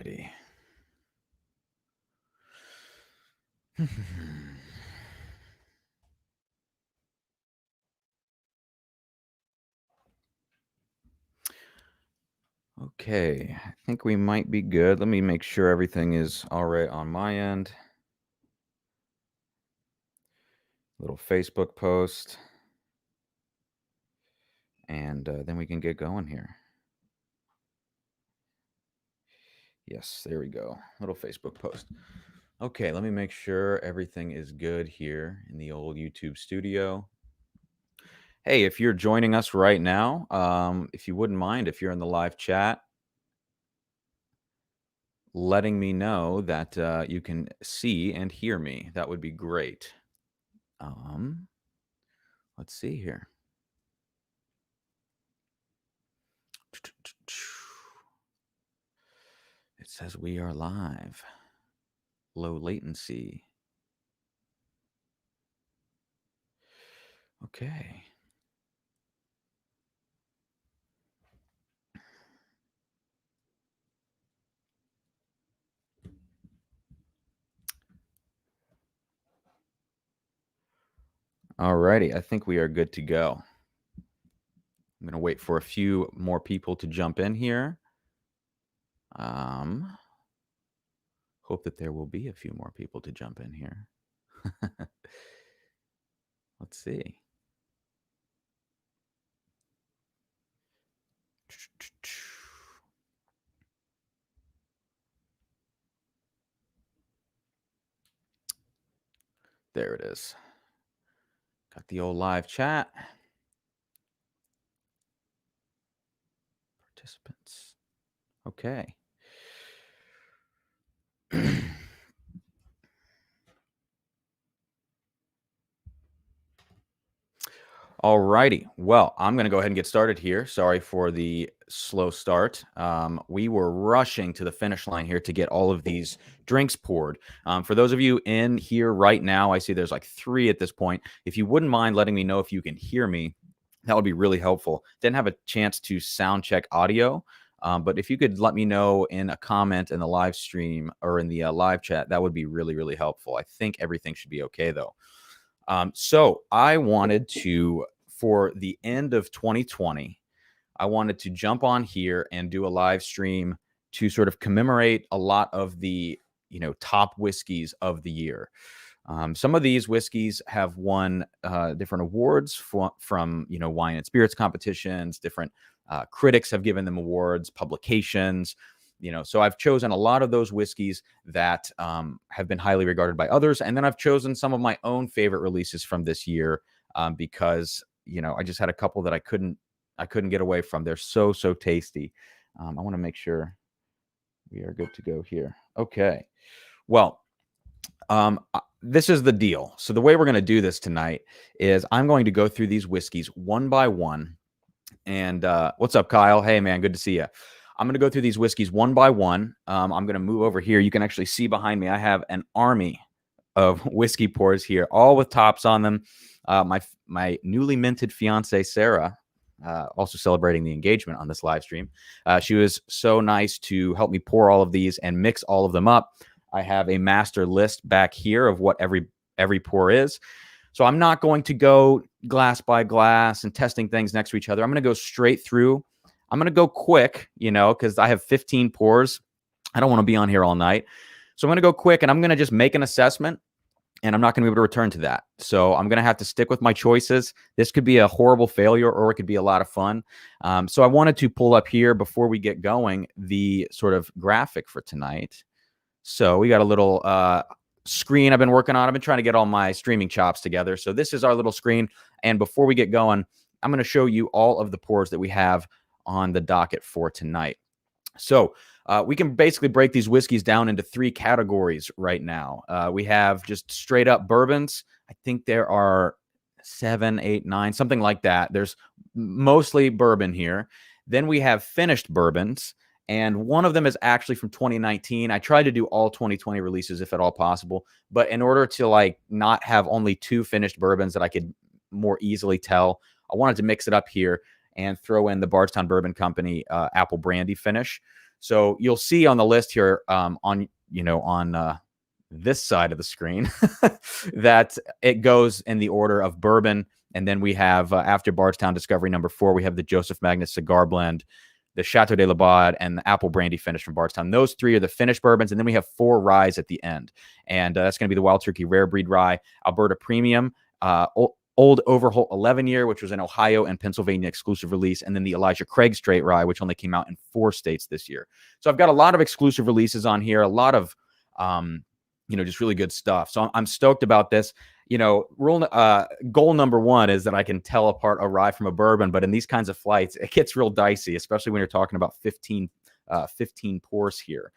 righty. Okay, I think we might be good. Let me make sure everything is all right on my end. Little Facebook post. And then we can get going here. Yes, there we go. Little Facebook post. Okay, let me make sure everything is good here in the old YouTube studio. Hey, if you're joining us right now, if you wouldn't mind, if you're in the live chat, letting me know that you can see and hear me. That would be great. Let's see here. It says we are live. Low latency. Okay. All righty. I think we are good to go. I'm going to wait for a few more people to jump in here. Hope that there will be a few more people to jump in here. Let's see. There it is. Got the old live chat. Participants. Okay. All righty. Well, I'm going to go ahead and get started here. Sorry for the slow start. We were rushing to the finish line here to get all of these drinks poured. For those of you in here right now, I see there's like 3 at this point. If you wouldn't mind letting me know if you can hear me, that would be really helpful. Didn't have a chance to sound check audio, but if you could let me know in a comment in the live stream or in the live chat, that would be really, really helpful. I think everything should be okay, though. So I wanted to, for the end of 2020, I wanted to jump on here and do a live stream to sort of commemorate a lot of the, top whiskeys of the year. Some of these whiskeys have won different awards from wine and spirits competitions. Different critics have given them awards, publications. So I've chosen a lot of those whiskeys that have been highly regarded by others. And then I've chosen some of my own favorite releases from this year because, I just had a couple that I couldn't get away from. They're so tasty. I want to make sure we are good to go here. Okay. Well, this is the deal. So the way we're going to do this tonight is I'm going to go through these whiskeys one by one. And what's up, Kyle? Hey, man, good to see you. I'm going to go through these whiskeys one by one. I'm going to move over here. You can actually see behind me, I have an army of whiskey pours here, all with tops on them. My newly minted fiance, Sarah, also celebrating the engagement on this live stream. She was so nice to help me pour all of these and mix all of them up. I have a master list back here of what every pour is. So I'm not going to go glass by glass and testing things next to each other. I'm going to go straight through. I'm going to go quick, because I have 15 pours. I don't want to be on here all night. So I'm going to go quick and I'm going to just make an assessment and I'm not going to be able to return to that. So I'm going to have to stick with my choices. This could be a horrible failure or it could be a lot of fun. So I wanted to pull up here before we get going the sort of graphic for tonight. So we got a little screen I've been working on. I've been trying to get all my streaming chops together. So this is our little screen. And before we get going, I'm going to show you all of the pours that we have on the docket for tonight. So we can basically break these whiskeys down into 3 categories right now. We have just straight up bourbons. I think there are 7, 8, 9, something like that. There's mostly bourbon here. Then we have finished bourbons. And one of them is actually from 2019. I tried to do all 2020 releases if at all possible. But in order to not have only 2 finished bourbons that I could more easily tell, I wanted to mix it up here and throw in the Bardstown Bourbon Company Apple Brandy finish. So you'll see on the list here on this side of the screen that it goes in the order of bourbon. And then we have, after Bardstown Discovery number 4, we have the Joseph Magnus Cigar Blend, the Chateau de la Baude, and the Apple Brandy finish from Bardstown. Those 3 are the finished bourbons. And then we have 4 ryes at the end. And that's going to be the Wild Turkey Rare Breed Rye, Alberta Premium, Old Overholt 11 year, which was an Ohio and Pennsylvania exclusive release, and then the Elijah Craig Straight Rye, which only came out in 4 states this year. So I've got a lot of exclusive releases on here, a lot of just really good stuff. So I'm stoked about this. Goal number 1 is that I can tell apart a rye from a bourbon, but in these kinds of flights, it gets real dicey, especially when you're talking about 15 pours here.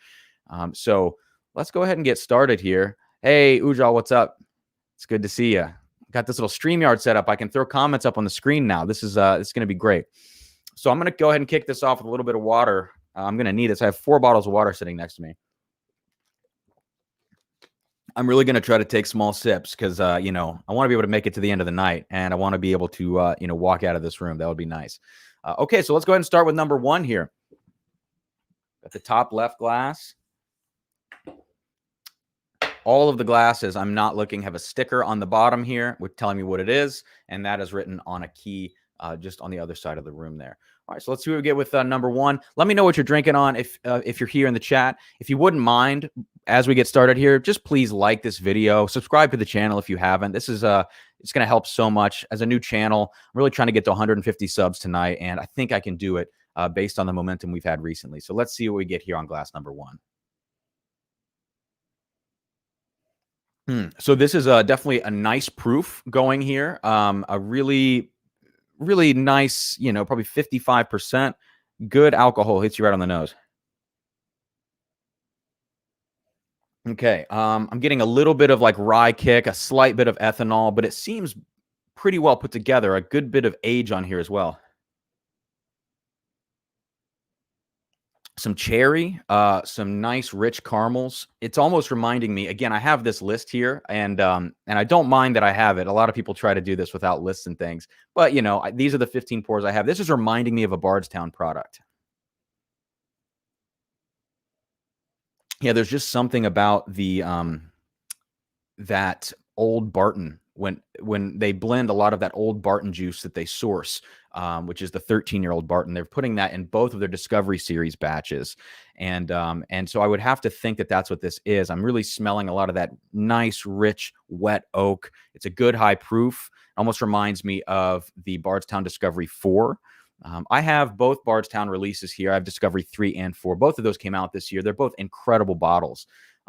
So let's go ahead and get started here. Hey, Ujjal, what's up? It's good to see you. Got this little StreamYard set up. I can throw comments up on the screen now. This is going to be great. So I'm going to go ahead and kick this off with a little bit of water. I'm going to need this. I have 4 bottles of water sitting next to me. I'm really going to try to take small sips because, I want to be able to make it to the end of the night, and I want to be able to, walk out of this room. That would be nice. Okay, so let's go ahead and start with number 1 here. At the top left glass. All of the glasses, I'm not looking, have a sticker on the bottom here with telling me what it is, and that is written on a key just on the other side of the room there. All right, so let's see what we get with number 1. Let me know what you're drinking on if you're here in the chat. If you wouldn't mind, as we get started here, just please like this video, subscribe to the channel if you haven't. This is it's going to help so much. As a new channel, I'm really trying to get to 150 subs tonight, and I think I can do it based on the momentum we've had recently. So let's see what we get here on glass number 1. So this is definitely a nice proof going here. A really, really nice, probably 55%. Good alcohol, hits you right on the nose. Okay, I'm getting a little bit of like rye kick, a slight bit of ethanol, but it seems pretty well put together. A good bit of age on here as well. Some cherry, some nice rich caramels. It's almost reminding me, again, I have this list here, and I don't mind that I have it. A lot of people try to do this without lists and things, but these are the 15 pours I have. This is reminding me of a Bardstown product. Yeah, there's just something about the that old Barton when they blend a lot of that old Barton juice that they source, which is the 13-year-old Barton. They're putting that in both of their Discovery Series batches, and so I would have to think that that's what this is. I'm really smelling a lot of that nice, rich, wet oak. It's a good high proof. Almost reminds me of the Bardstown Discovery 4. I have both Bardstown releases here. I have Discovery 3 and 4. Both of those came out this year. They're both incredible bottles.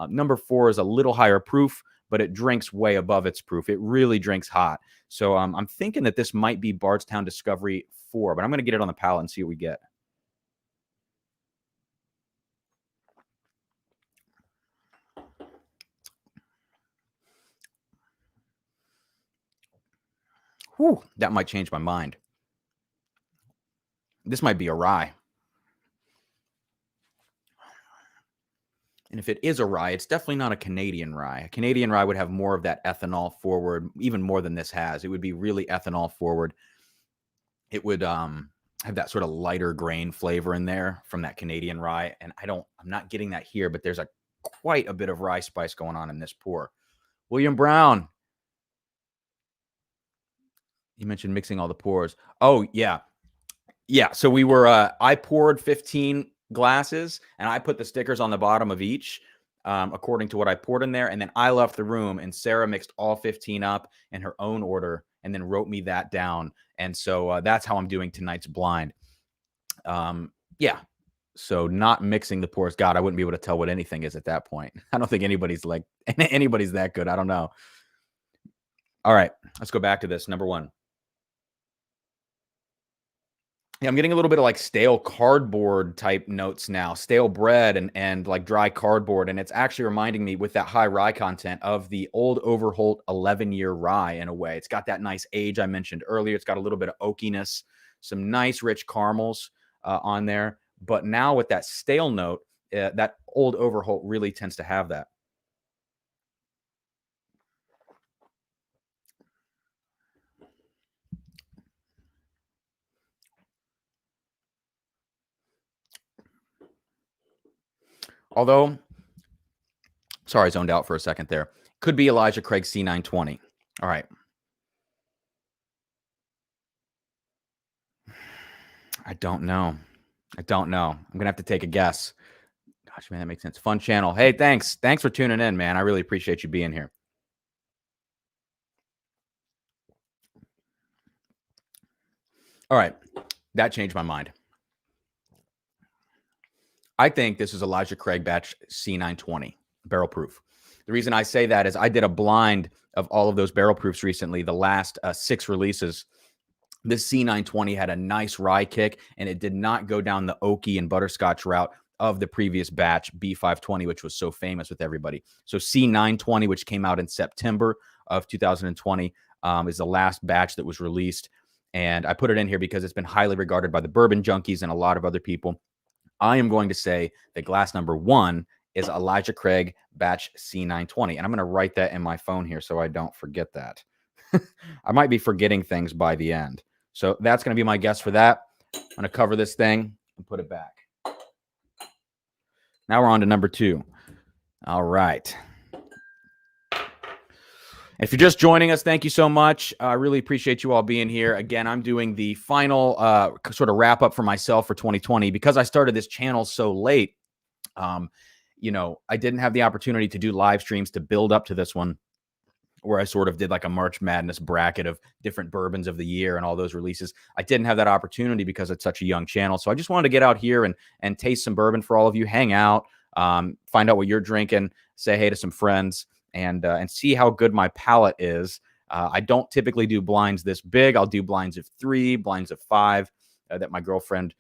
Number 4 is a little higher proof, but it drinks way above its proof. It really drinks hot. So I'm thinking that this might be Bardstown Discovery 4, but I'm going to get it on the palate and see what we get. Whew, that might change my mind. This might be a rye. And if it is a rye, it's definitely not a Canadian rye. A Canadian rye would have more of that ethanol forward, even more than this has. It would be really ethanol forward. It would have that sort of lighter grain flavor in there from that Canadian rye. And I'm not getting that here, but there's quite a bit of rye spice going on in this pour. William Brown. You mentioned mixing all the pours. Oh, yeah. Yeah. So we were, I poured 15 glasses and I put the stickers on the bottom of each according to what I poured in there. And then I left the room and Sarah mixed all 15 up in her own order and then wrote me that down. And so that's how I'm doing tonight's blind. Yeah. So not mixing the pours. God, I wouldn't be able to tell what anything is at that point. I don't think anybody's that good. I don't know. All right. Let's go back to this. Number 1. Yeah, I'm getting a little bit of like stale cardboard type notes now, stale bread and like dry cardboard. And it's actually reminding me with that high rye content of the old Overholt 11-year rye in a way. It's got that nice age I mentioned earlier. It's got a little bit of oakiness, some nice rich caramels on there. But now with that stale note, that old Overholt really tends to have that. Although, sorry, I zoned out for a second there. Could be Elijah Craig C920. All right. I don't know. I'm going to have to take a guess. Gosh, man, that makes sense. Fun channel. Hey, thanks. Thanks for tuning in, man. I really appreciate you being here. All right. That changed my mind. I think this is Elijah Craig batch C920 barrel proof. The reason I say that is I did a blind of all of those barrel proofs recently, the last 6 releases. This C920 had a nice rye kick, and it did not go down the oaky and butterscotch route of the previous batch, B520, which was so famous with everybody. So C920, which came out in September of 2020, is the last batch that was released. And I put it in here because it's been highly regarded by the bourbon junkies and a lot of other people. I am going to say that glass number 1 is Elijah Craig batch C920. And I'm going to write that in my phone here so I don't forget that. I might be forgetting things by the end. So that's going to be my guess for that. I'm going to cover this thing and put it back. Now we're on to number 2. All right. If you're just joining us, thank you so much. I really appreciate you all being here. Again, I'm doing the final sort of wrap up for myself for 2020 because I started this channel so late. You know, I didn't have the opportunity to do live streams to build up to this one, where I sort of did like a March Madness bracket of different bourbons of the year and all those releases. I didn't have that opportunity because it's such a young channel. So I just wanted to get out here and taste some bourbon for all of you, hang out, find out what you're drinking, say hey to some friends, and see how good my palate is. I don't typically do blinds this big. I'll do blinds of 3, blinds of 5 that my girlfriend,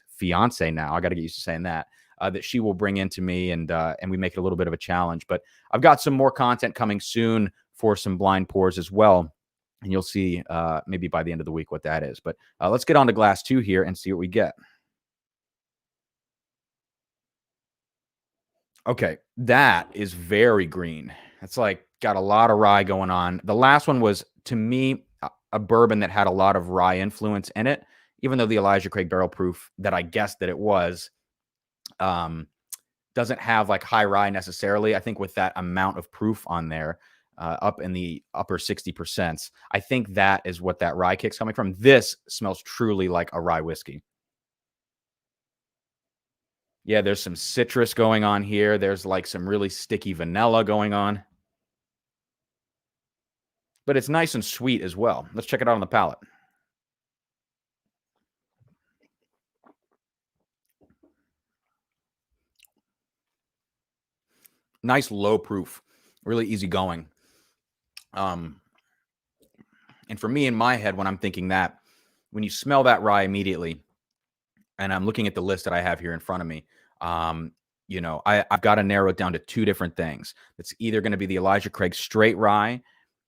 fiance now, I got to get used to saying that, that she will bring into me, and we make it a little bit of a challenge. But I've got some more content coming soon for some blind pours as well. And you'll see maybe by the end of the week what that is. But let's get on to glass 2 here and see what we get. Okay, that is very green. It's like got a lot of rye going on. The last one was, to me, a bourbon that had a lot of rye influence in it, even though the Elijah Craig barrel proof that I guessed that it was doesn't have like high rye necessarily. I think with that amount of proof on there, up in the upper 60%, I think that is what that rye kick's coming from. This smells truly like a rye whiskey. Yeah, there's some citrus going on here. There's like some really sticky vanilla going on. But it's nice and sweet as well. Let's check it out on the palate. Nice low proof, really easy going. And for me, in my head, when I'm thinking that, when you smell that rye immediately, and I'm looking at the list that I have here in front of me, you know, I've got to narrow it down to 2 different things. It's either going to be the Elijah Craig straight rye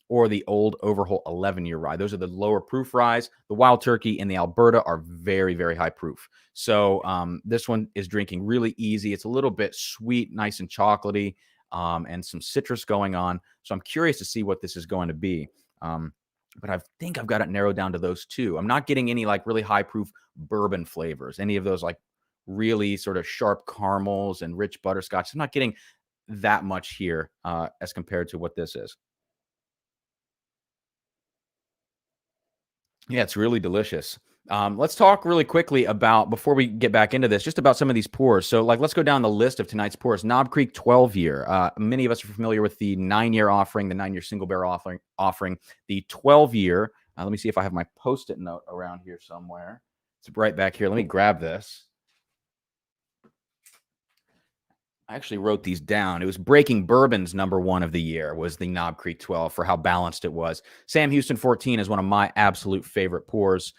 or the Old Overholt 11-year rye. Those are the lower proof ryes. The Wild Turkey and the Alberta are very, very high proof. So this one is drinking really easy. It's a little bit sweet, nice and chocolatey, and some citrus going on. So I'm curious to see what this is going to be. But I think I've got it narrowed down to those 2. I'm not getting any like really high proof bourbon flavors, any of those like really sort of sharp caramels and rich butterscotch. I'm not getting that much here as compared to what this is. Yeah, it's really delicious. Let's talk really quickly about, before we get back into this, just about some of these pours. So, like, let's go down the list of tonight's pours. Knob Creek 12-year. Many of us are familiar with the 9-year offering, the 9-year single barrel offering. The 12-year. Let me see if I have my Post-it note around here somewhere. It's right back here. Let me grab this. I actually wrote these down. It was Breaking Bourbon's number 1 of the year was the Knob Creek 12 for how balanced it was. Sam Houston 14 is one of my absolute favorite pours.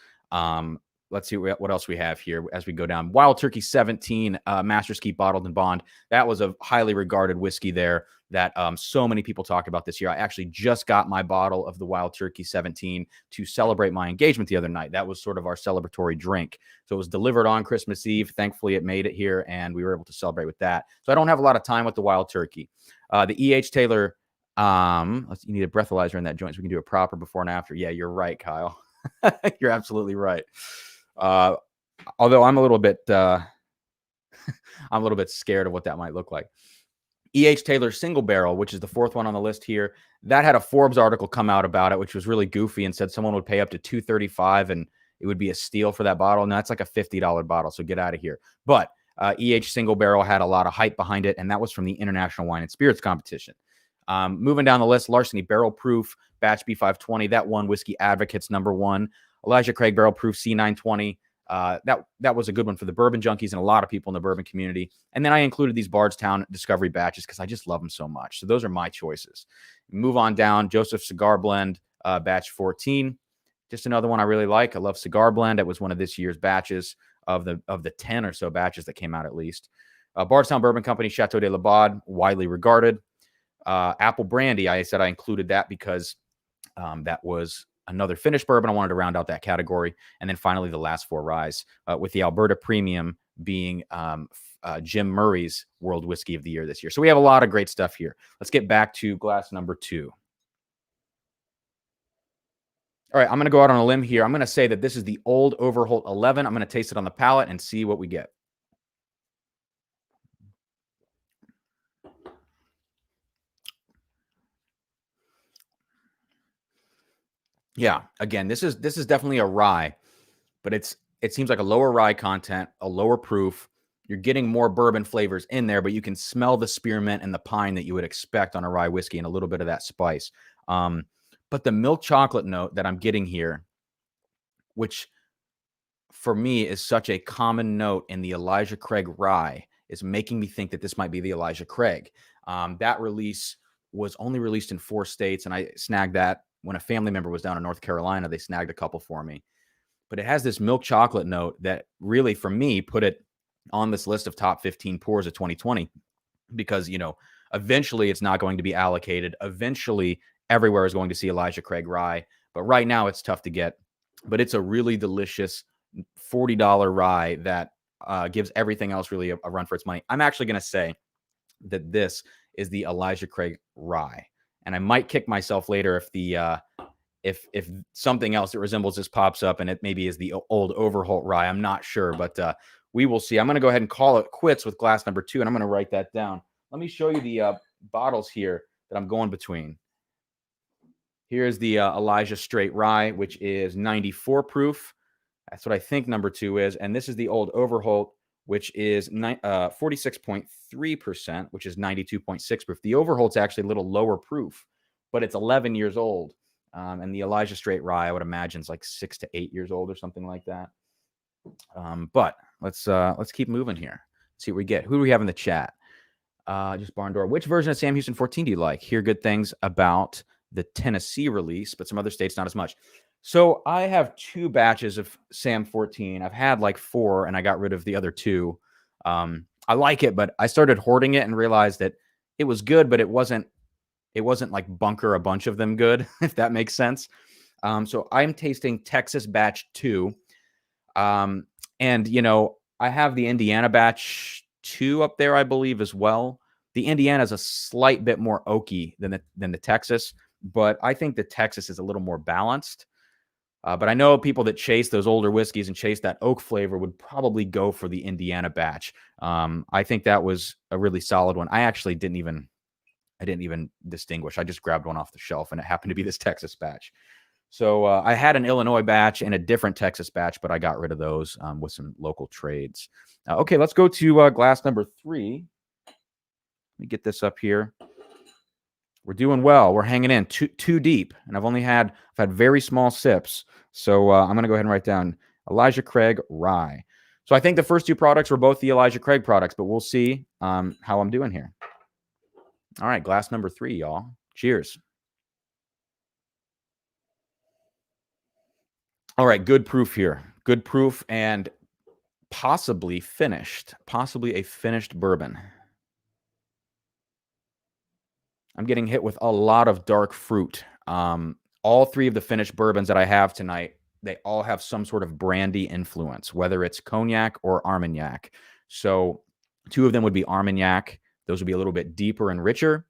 Let's see what else we have here as we go down. Wild Turkey 17, Master's Keep Bottled and Bond. That was a highly regarded whiskey there that so many people talk about this year. I actually just got my bottle of the Wild Turkey 17 to celebrate my engagement the other night. That was sort of our celebratory drink. So it was delivered on Christmas Eve. Thankfully, it made it here, and we were able to celebrate with that. So I don't have a lot of time with the Wild Turkey. The E.H. Taylor, you need a breathalyzer in that joint so we can do it proper before and after. Yeah, you're right, Kyle. You're absolutely right. Although I'm a little bit I'm a little bit scared of what that might look like. E.H. Taylor single barrel, which is the fourth one on the list here, that had a Forbes article come out about it, which was really goofy and said someone would pay up to $235 and it would be a steal for that bottle. Now, that's like a $50 bottle, so get out of here. But E.H. single barrel had a lot of hype behind it, and that was from the International Wine and Spirits Competition. Moving down the list, Larceny Barrel Proof Batch B520, that won Whiskey Advocates #1. Elijah Craig Barrel Proof C920. That was a good one for the bourbon junkies and a lot of people in the bourbon community. And then I included these Bardstown Discovery batches because I just love them so much. So those are my choices. Move on down, Joseph Cigar Blend, batch 14. Just another one I really like. I love Cigar Blend. It was one of this year's batches of the 10 or so batches that came out at least. Bardstown Bourbon Company, Chateau de la Baude, widely regarded. Apple Brandy, I said I included that because that was another finished bourbon. I wanted to round out that category. And then finally, the last four ryes, with the Alberta Premium being Jim Murray's World Whiskey of the Year this year. So we have a lot of great stuff here. Let's get back to glass number 2. All right, I'm going to go out on a limb here. I'm going to say that this is the Old Overholt 11. I'm going to taste it on the palate and see what we get. Yeah, again, this is definitely a rye, but it seems like a lower rye content, a lower proof. You're getting more bourbon flavors in there, but you can smell the spearmint and the pine that you would expect on a rye whiskey and a little bit of that spice. But the milk chocolate note that I'm getting here, which for me is such a common note in the Elijah Craig rye, is making me think that this might be the Elijah Craig. That release was only released in 4 states, and I snagged that when a family member was down in North Carolina. They snagged a couple for me. But it has this milk chocolate note that really, for me, put it on this list of top 15 pours of 2020 because, eventually it's not going to be allocated. Eventually, everywhere is going to see Elijah Craig rye. But right now, it's tough to get. But it's a really delicious $40 rye that gives everything else really a run for its money. I'm actually going to say that this is the Elijah Craig rye. And I might kick myself later if the if something else that resembles this pops up and it maybe is the Old Overholt rye. I'm not sure, but we will see. I'm going to go ahead and call it quits with glass number 2, and I'm going to write that down. Let me show you the bottles here that I'm going between. Here's the Elijah Straight Rye, which is 94 proof. That's what I think number 2 is. And this is the Old Overholt, which is 46.3%, which is 92.6 proof. The Overholt's actually a little lower proof, but it's 11 years old. And the Elijah Straight Rye, I would imagine, is like 6 to 8 years old or something like that. But let's keep moving here. See what we get. Who do we have in the chat? Just Barn Door. Which version of Sam Houston 14 do you like? Hear good things about the Tennessee release, but some other states not as much. So I have 2 batches of Sam 14. I've had like 4, and I got rid of the other 2. I like it, but I started hoarding it and realized that it was good, but it wasn't like bunker a bunch of them good, if that makes sense. So I'm tasting Texas batch 2. And I have the Indiana batch 2 up there, I believe, as well. The Indiana is a slight bit more oaky than the Texas, but I think the Texas is a little more balanced. But I know people that chase those older whiskeys and chase that oak flavor would probably go for the Indiana batch. I think that was a really solid one. I actually didn't even distinguish. I just grabbed one off the shelf, and it happened to be this Texas batch. So I had an Illinois batch and a different Texas batch, but I got rid of those with some local trades. Okay, let's go to glass number 3. Let me get this up here. We're doing well. We're hanging in too deep, and I've had very small sips. So I'm going to go ahead and write down Elijah Craig Rye. So I think the first 2 products were both the Elijah Craig products, but we'll see how I'm doing here. All right, glass number 3, y'all. Cheers. All right, good proof here. Good proof and possibly finished. Possibly a finished bourbon. I'm getting hit with a lot of dark fruit. All 3 of the finished bourbons that I have tonight, they all have some sort of brandy influence, whether it's cognac or Armagnac. So 2 of them would be Armagnac. Those would be a little bit deeper and richer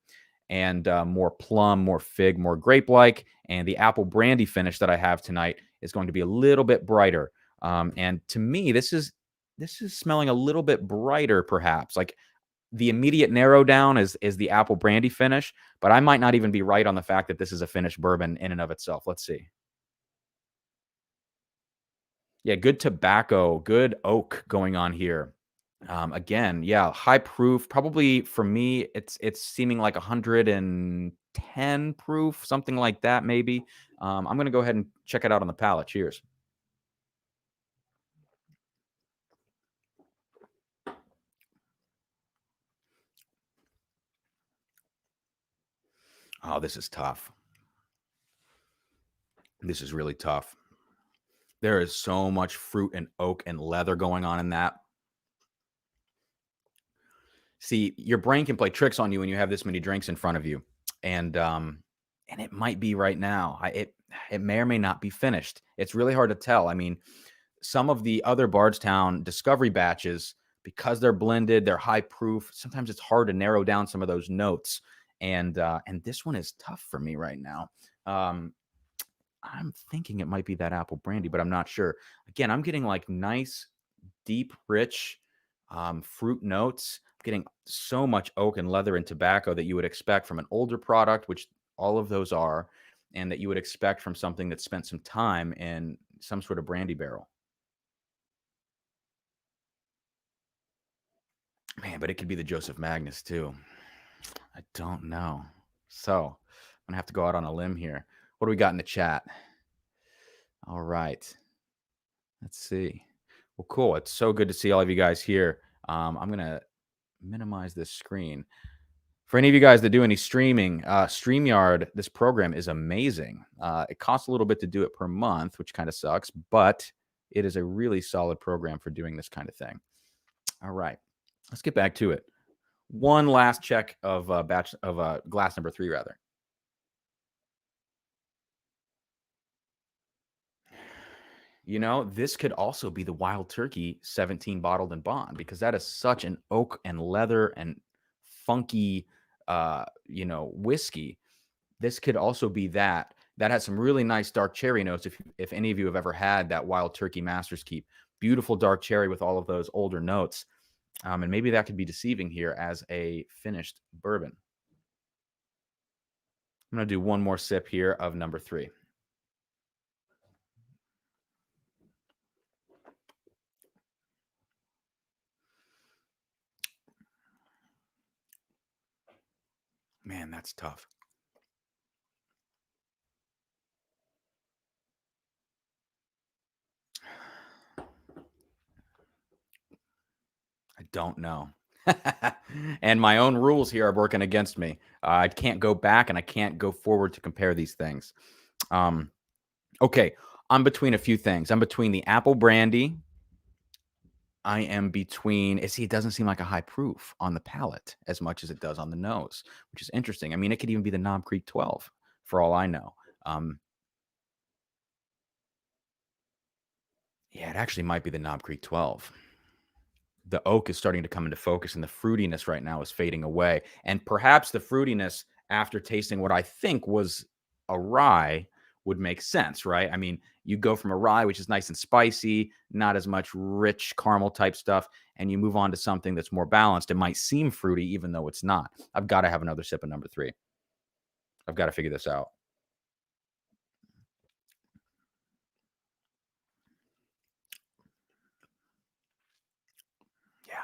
and more plum, more fig, more grape-like. And the apple brandy finish that I have tonight is going to be a little bit brighter. And to me, this is this is smelling a little bit brighter, perhaps. Like the immediate narrow down is the apple brandy finish, but I might not even be right on the fact that this is a finished bourbon in and of itself. Let's see. Yeah, good tobacco, good oak going on here. Again, yeah, high proof. Probably for me, it's seeming like 110 proof, something like that, maybe. I'm gonna go ahead and check it out on the palate. Cheers. Oh, this is tough. This is really tough. There is so much fruit and oak and leather going on in that. See, your brain can play tricks on you when you have this many drinks in front of you, and it might be right now. It may or may not be finished. It's really hard to tell. I mean, some of the other Bardstown Discovery batches, because they're blended, they're high proof. Sometimes it's hard to narrow down some of those notes, and this one is tough for me right now. Um, I'm thinking it might be that apple brandy, but I'm not sure. Again, I'm getting like nice, deep, rich fruit notes. I'm getting so much oak and leather and tobacco that you would expect from an older product, which all of those are, and that you would expect from something that spent some time in some sort of brandy barrel. Man, but it could be the Joseph Magnus too. I don't know. So I'm gonna have to go out on a limb here. What do we got in the chat? All right. Let's see. Well, cool. It's so good to see all of you guys here. I'm gonna minimize this screen. For any of you guys that do any streaming, StreamYard, this program is amazing. It costs a little bit to do it per month, which kind of sucks, but it is a really solid program for doing this kind of thing. All right, let's get back to it. One last check of glass number 3, rather. You know, this could also be the Wild Turkey 17 bottled in bond, because that is such an oak and leather and funky, whiskey. This could also be that. That has some really nice dark cherry notes. If any of you have ever had that Wild Turkey Master's Keep, beautiful dark cherry with all of those older notes, and maybe that could be deceiving here as a finished bourbon. I'm gonna do one more sip here of number 3. Man, that's tough. I don't know. And my own rules here are working against me. I can't go back and I can't go forward to compare these things. Okay, I'm between a few things. I'm between the apple brandy. I am between. See, it doesn't seem like a high proof on the palate as much as it does on the nose, which is interesting. I mean, it could even be the Knob Creek 12 for all I know. Yeah, it actually might be the Knob Creek 12. The oak is starting to come into focus and the fruitiness right now is fading away. And perhaps the fruitiness after tasting what I think was a rye would make sense, right? I mean, you go from a rye, which is nice and spicy, not as much rich caramel type stuff, and you move on to something that's more balanced. It might seem fruity, even though it's not. I've got to have another sip of number 3. I've got to figure this out. Yeah,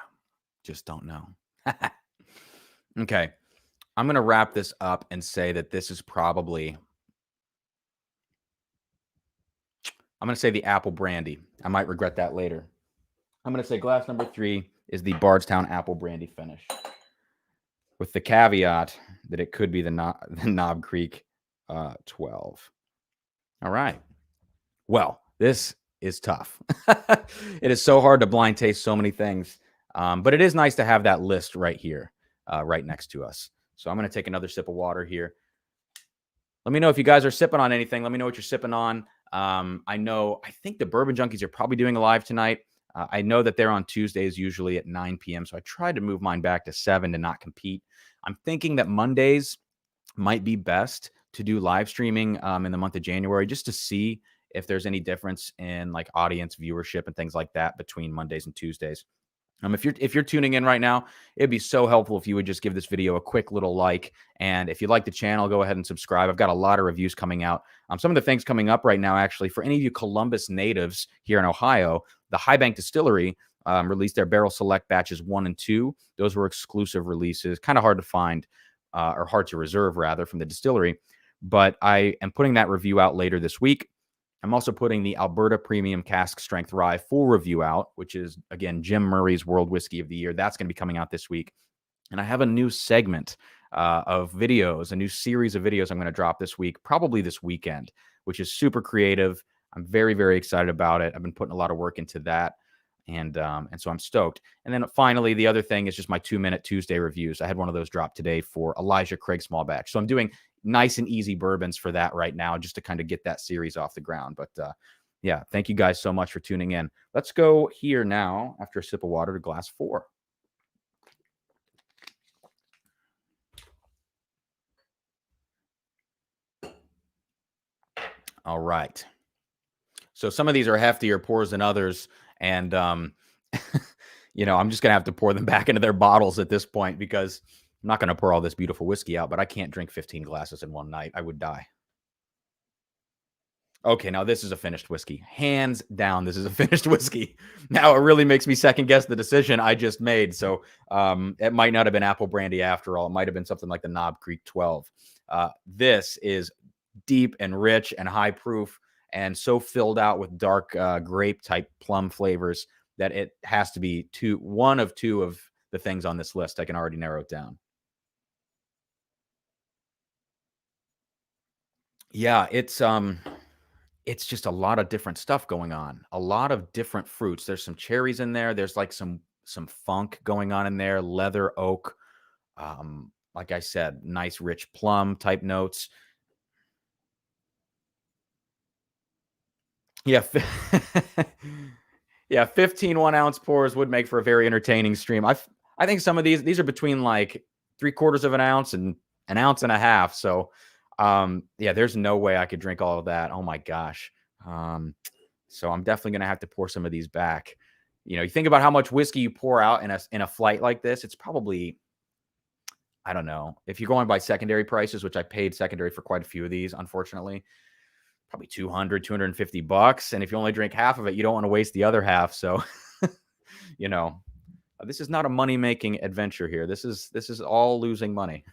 just don't know. Okay. I'm going to wrap this up and say that this is probably, I'm going to say the apple brandy. I might regret that later. I'm going to say glass number 3 is the Bardstown apple brandy finish, with the caveat that it could be the Knob Creek 12. All right. Well, this is tough. It is so hard to blind taste so many things, but it is nice to have that list right here, right next to us. So I'm going to take another sip of water here. Let me know if you guys are sipping on anything. Let me know what you're sipping on. I think the Bourbon Junkies are probably doing a live tonight. I know that they're on Tuesdays, usually at 9 p.m. So I tried to move mine back to 7 to not compete. I'm thinking that Mondays might be best to do live streaming in the month of January, just to see if there's any difference in like audience viewership and things like that between Mondays and Tuesdays. If you're tuning in right now, it'd be so helpful if you would just give this video a quick little like. And if you like the channel, go ahead and subscribe. I've got a lot of reviews coming out. Some of the things coming up right now, actually, for any of you Columbus natives here in Ohio, the High Bank Distillery released their Barrel Select batches 1 and 2. Those were exclusive releases, kind of hard to find or hard to reserve, rather, from the distillery. But I am putting that review out later this week. I'm also putting the Alberta Premium Cask Strength Rye full review out, which is, again, Jim Murray's World Whiskey of the Year. That's going to be coming out this week. And I have a new segment of videos, a new series of videos I'm going to drop this week, probably this weekend, which is super creative. I'm very, very excited about it. I've been putting a lot of work into that. And so I'm stoked. And then finally, the other thing is just my 2-minute Tuesday reviews. I had one of those drop today for Elijah Craig Small Batch. So I'm doing nice and easy bourbons for that right now, just to kind of get that series off the ground. But yeah, thank you guys so much for tuning in. Let's go here now, after a sip of water, to glass 4. All right. So some of these are heftier pours than others. And, I'm just going to have to pour them back into their bottles at this point, because I'm not going to pour all this beautiful whiskey out, but I can't drink 15 glasses in one night. I would die. Okay, now this is a finished whiskey. Hands down, this is a finished whiskey. Now it really makes me second guess the decision I just made. So it might not have been apple brandy after all. It might have been something like the Knob Creek 12. This is deep and rich and high proof, and so filled out with dark grape type plum flavors that it has to be one of two of the things on this list. I can already narrow it down. Yeah, it's just a lot of different stuff going on. A lot of different fruits. There's some cherries in there. There's like some funk going on in there, leather, oak. Like I said, nice rich plum type notes. Yeah. Yeah, 15 1-ounce pours would make for a very entertaining stream. I think some of these are between like 3/4 of an ounce and an ounce and a half. So yeah, there's no way I could drink all of that. Oh my gosh. So I'm definitely gonna have to pour some of these back. You think about how much whiskey you pour out in a flight like this. It's probably, I don't know, if you're going by secondary prices, which I paid secondary for quite a few of these, unfortunately, probably $250. And if you only drink half of it, you don't want to waste the other half. So, this is not a money-making adventure here. This is all losing money.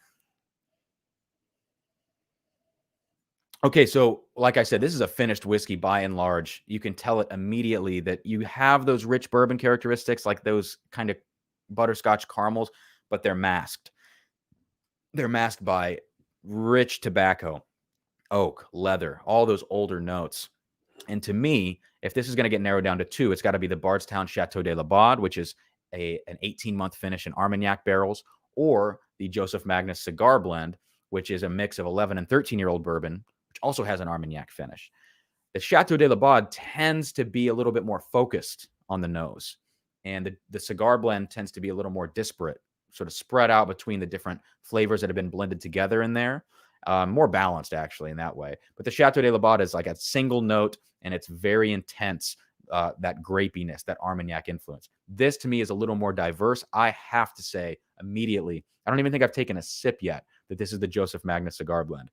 Okay, so like I said, this is a finished whiskey by and large. You can tell it immediately that you have those rich bourbon characteristics, like those kind of butterscotch caramels, but they're masked. They're masked by rich tobacco, oak, leather, all those older notes. And to me, if this is going to get narrowed down to two, it's got to be the Bardstown Chateau de la Baude, which is an 18-month finish in Armagnac barrels, or the Joseph Magnus Cigar Blend, which is a mix of 11 and 13-year-old bourbon, which also has an Armagnac finish. The Chateau de la Baude tends to be a little bit more focused on the nose, and the Cigar Blend tends to be a little more disparate, sort of spread out between the different flavors that have been blended together in there. More balanced, actually, in that way. But the Chateau de la Baude is like a single note, and it's very intense, that grapiness, that Armagnac influence. This, to me, is a little more diverse. I have to say immediately, I don't even think I've taken a sip yet, that this is the Joseph Magnus Cigar Blend.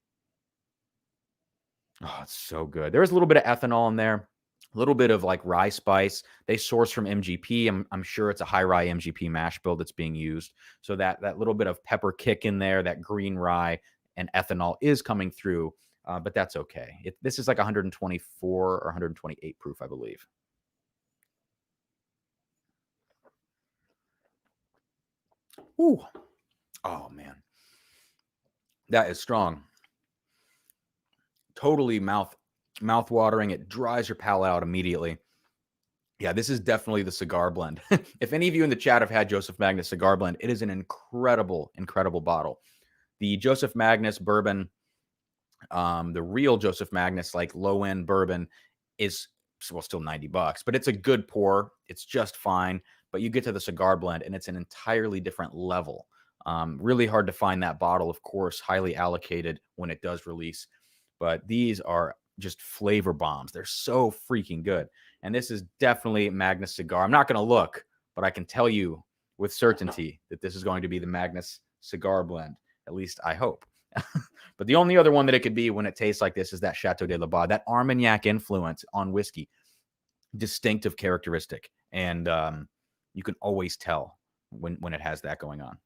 Oh, it's so good. There is a little bit of ethanol in there, a little bit of like rye spice. They source from MGP. I'm sure it's a high rye MGP mash bill that's being used. So that little bit of pepper kick in there, that green rye and ethanol is coming through, but that's okay. This is like 124 or 128 proof, I believe. Ooh. Oh, man. That is strong. Totally mouth-watering. It dries your palate out immediately. Yeah, this is definitely the Cigar Blend. If any of you in the chat have had Joseph Magnus Cigar Blend, it is an incredible, incredible bottle. The Joseph Magnus bourbon, the real Joseph Magnus, like low-end bourbon, is, well, still $90, but it's a good pour. It's just fine. But you get to the Cigar Blend, and it's an entirely different level. Really hard to find that bottle, of course, highly allocated when it does release. But these are just flavor bombs. They're so freaking good. And this is definitely Magnus Cigar. I'm not going to look, but I can tell you with certainty that this is going to be the Magnus Cigar blend. At least I hope. But the only other one that it could be when it tastes like this is that Chateau de la Bade, that Armagnac influence on whiskey, distinctive characteristic. And you can always tell when it has that going on.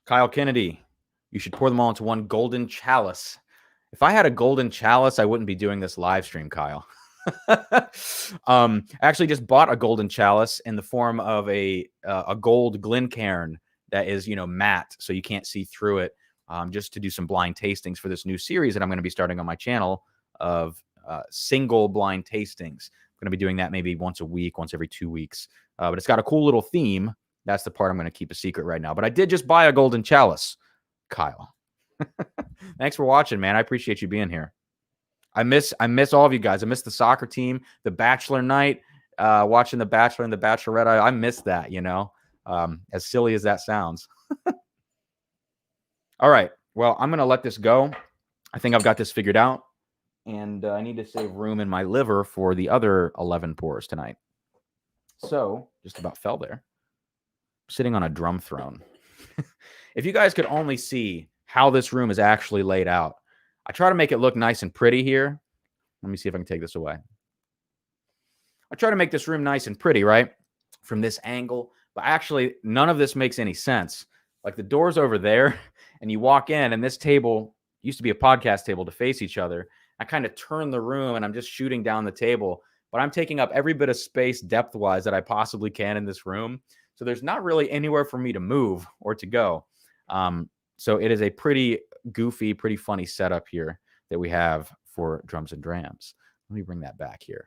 Kyle Kennedy, you should pour them all into one golden chalice. If I had a golden chalice, I wouldn't be doing this live stream, Kyle. I actually just bought a golden chalice in the form of a gold Glencairn that is, matte, so you can't see through it, just to do some blind tastings for this new series that I'm going to be starting on my channel of single blind tastings. I'm going to be doing that maybe once a week, once every 2 weeks. But it's got a cool little theme. That's the part I'm going to keep a secret right now. But I did just buy a golden chalice, Kyle. Thanks for watching, man. I appreciate you being here. I miss all of you guys. I miss the soccer team, the Bachelor night, watching the Bachelor and the Bachelorette. I miss that, as silly as that sounds. All right. Well, I'm going to let this go. I think I've got this figured out. And I need to save room in my liver for the other 11 pours tonight. So, just about fell there. Sitting on a drum throne. If you guys could only see how this room is actually laid out. I try to make it look nice and pretty here. Let me see if I can take this away. I try to make this room nice and pretty, right? From this angle. But actually, none of this makes any sense. Like the door's over there, and you walk in, and this table used to be a podcast table to face each other. I kind of turn the room, and I'm just shooting down the table. But I'm taking up every bit of space depth-wise that I possibly can in this room. So there's not really anywhere for me to move or to go. So it is a pretty goofy, pretty funny setup here that we have for Drums and Drams. Let me bring that back here.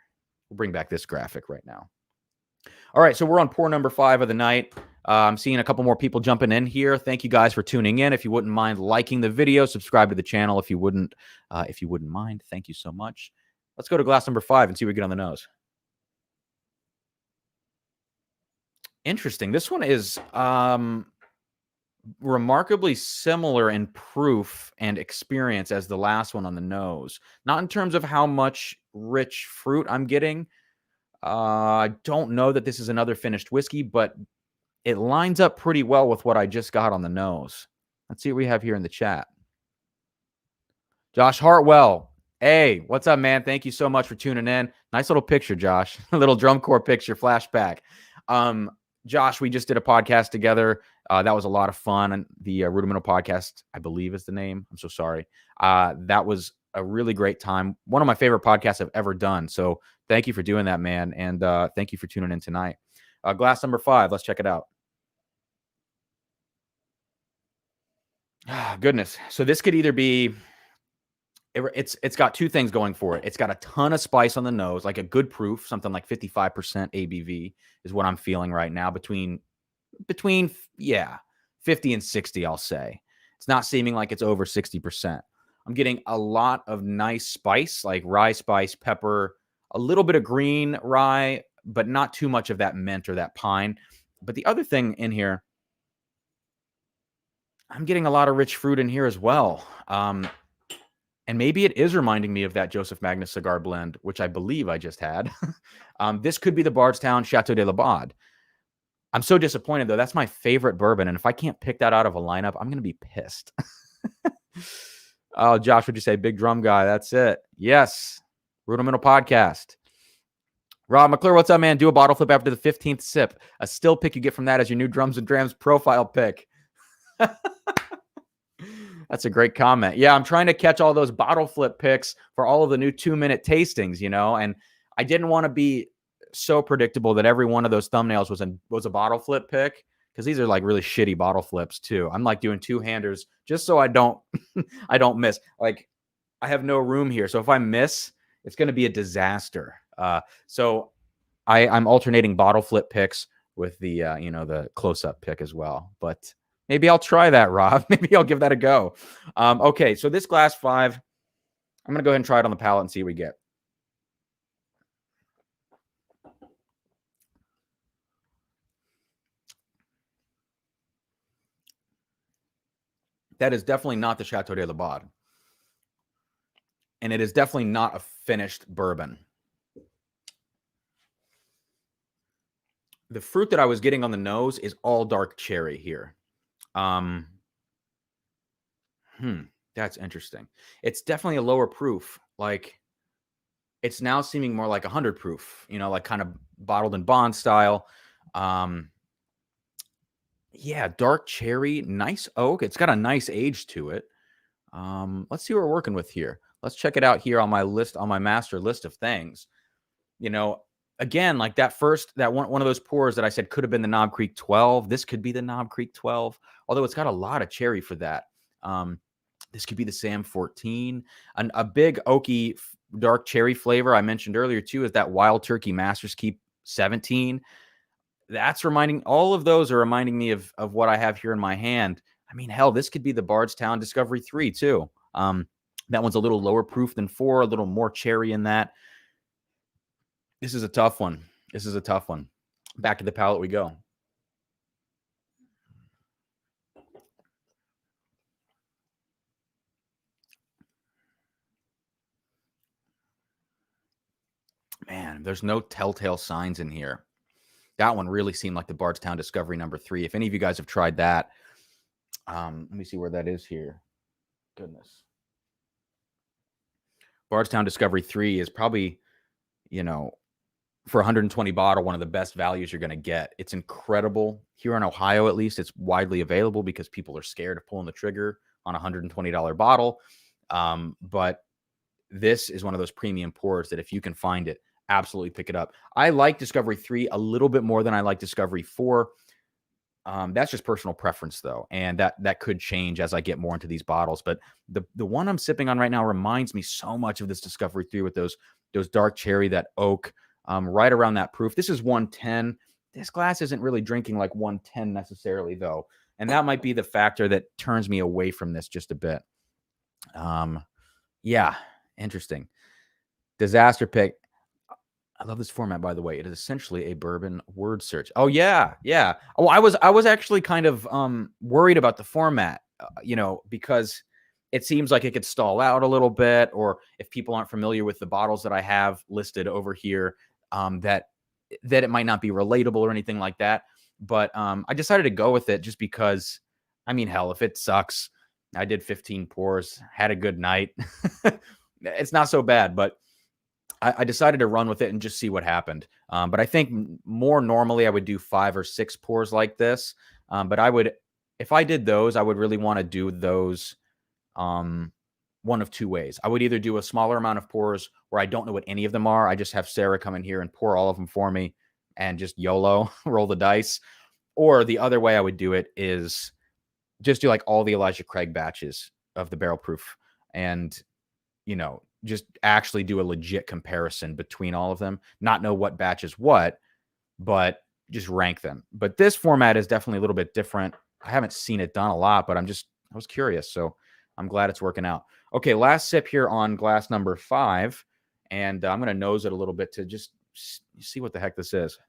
We'll bring back this graphic right now. All right, so we're on pour number 5 of the night. I'm seeing a couple more people jumping in here. Thank you guys for tuning in. If you wouldn't mind liking the video, subscribe to the channel if you wouldn't mind. Thank you so much. Let's go to glass number 5 and see what we get on the nose. Interesting. This one is remarkably similar in proof and experience as the last one on the nose. Not in terms of how much rich fruit I'm getting. I don't know that this is another finished whiskey, but it lines up pretty well with what I just got on the nose. Let's see what we have here in the chat. Josh Hartwell. Hey, what's up, man? Thank you so much for tuning in. Nice little picture, Josh. A little drum corps picture flashback. Josh, we just did a podcast together. That was a lot of fun. And the Rudimental Podcast, I believe is the name. I'm so sorry. That was a really great time. One of my favorite podcasts I've ever done. So thank you for doing that, man. And thank you for tuning in tonight. Glass number 5. Let's check it out. Goodness. So this could either be... It's got two things going for it. It's got a ton of spice on the nose, like a good proof, something like 55% ABV is what I'm feeling right now. Between 50 and 60, I'll say. It's not seeming like it's over 60%. I'm getting a lot of nice spice, like rye spice, pepper, a little bit of green rye, but not too much of that mint or that pine. But the other thing in here, I'm getting a lot of rich fruit in here as well. And maybe it is reminding me of that Joseph Magnus cigar blend, which I believe I just had. This could be the Bardstown Chateau de la Bade. I'm so disappointed, though. That's my favorite bourbon. And if I can't pick that out of a lineup, I'm going to be pissed. Oh, Josh, would you say big drum guy? That's it. Yes. Rudimental Podcast. Rob McClure, what's up, man? Do a bottle flip after the 15th sip. A still pick you get from that as your new Drums and Drams profile pick. That's a great comment. Yeah, I'm trying to catch all those bottle flip picks for all of the new 2-minute tastings, and I didn't want to be so predictable that every one of those thumbnails was a bottle flip pick, because these are like really shitty bottle flips too. I'm like doing two-handers just so I don't I don't miss. Like, I have no room here, so if I miss, it's going to be a disaster. So I'm alternating bottle flip picks with the the close-up pick as well, but maybe I'll try that, Rob. Maybe I'll give that a go. Okay, so this glass 5, I'm going to go ahead and try it on the palate and see what we get. That is definitely not the Chateau de la Bade. and it is definitely not a finished bourbon. The fruit that I was getting on the nose is all dark cherry here. That's interesting. It's definitely a lower proof. Like, it's now seeming more like 100 proof, like kind of bottled in bond style. Yeah, dark cherry, nice oak. It's got a nice age to it. Let's see what we're working with here. Let's check it out here on my list, on my master list of things. Again, like that one of those pours that I said could have been the Knob Creek 12. This could be the Knob Creek 12, although it's got a lot of cherry for that. This could be the Sam 14. A big oaky dark cherry flavor I mentioned earlier too is that Wild Turkey Master's Keep 17. All of those are reminding me of what I have here in my hand. I mean, hell, this could be the Bardstown Discovery 3 too. That one's a little lower proof than 4, a little more cherry in that. This is a tough one. Back to the palate we go. Man, there's no telltale signs in here. That one really seemed like the Bardstown Discovery number 3. If any of you guys have tried that, let me see where that is here. Goodness. Bardstown Discovery 3 is probably, for 120 bottle, one of the best values you're going to get. It's incredible. Here in Ohio, at least, it's widely available because people are scared of pulling the trigger on a $120 bottle. But this is one of those premium pours that if you can find it, absolutely pick it up. I like Discovery 3 a little bit more than I like Discovery 4. That's just personal preference, though, and that could change as I get more into these bottles. But the one I'm sipping on right now reminds me so much of this Discovery 3 with those dark cherry, that oak, right around that proof. This is 110. This glass isn't really drinking like 110 necessarily, though, and that might be the factor that turns me away from this just a bit. Yeah, interesting. Disaster pick. I love this format, by the way. It is essentially a bourbon word search. Oh yeah. Oh, I was actually kind of worried about the format, because it seems like it could stall out a little bit, or if people aren't familiar with the bottles that I have listed over here, that it might not be relatable or anything like that. But I decided to go with it just because, I mean, hell, if it sucks, I did 15 pours, had a good night. It's not so bad, but I decided to run with it and just see what happened. But I think more normally I would do 5 or 6 pours like this. But if I did those, I would really want to do those one of 2 ways. I would either do a smaller amount of pours where I don't know what any of them are. I just have Sarah come in here and pour all of them for me and just YOLO, roll the dice. Or the other way I would do it is just do like all the Elijah Craig batches of the barrel proof and, just actually do a legit comparison between all of them, not know what batch is what, but just rank them. But this format is definitely a little bit different. I haven't seen it done a lot, but I was curious. So I'm glad it's working out. Okay, last sip here on glass number 5. And I'm going to nose it a little bit to just see what the heck this is.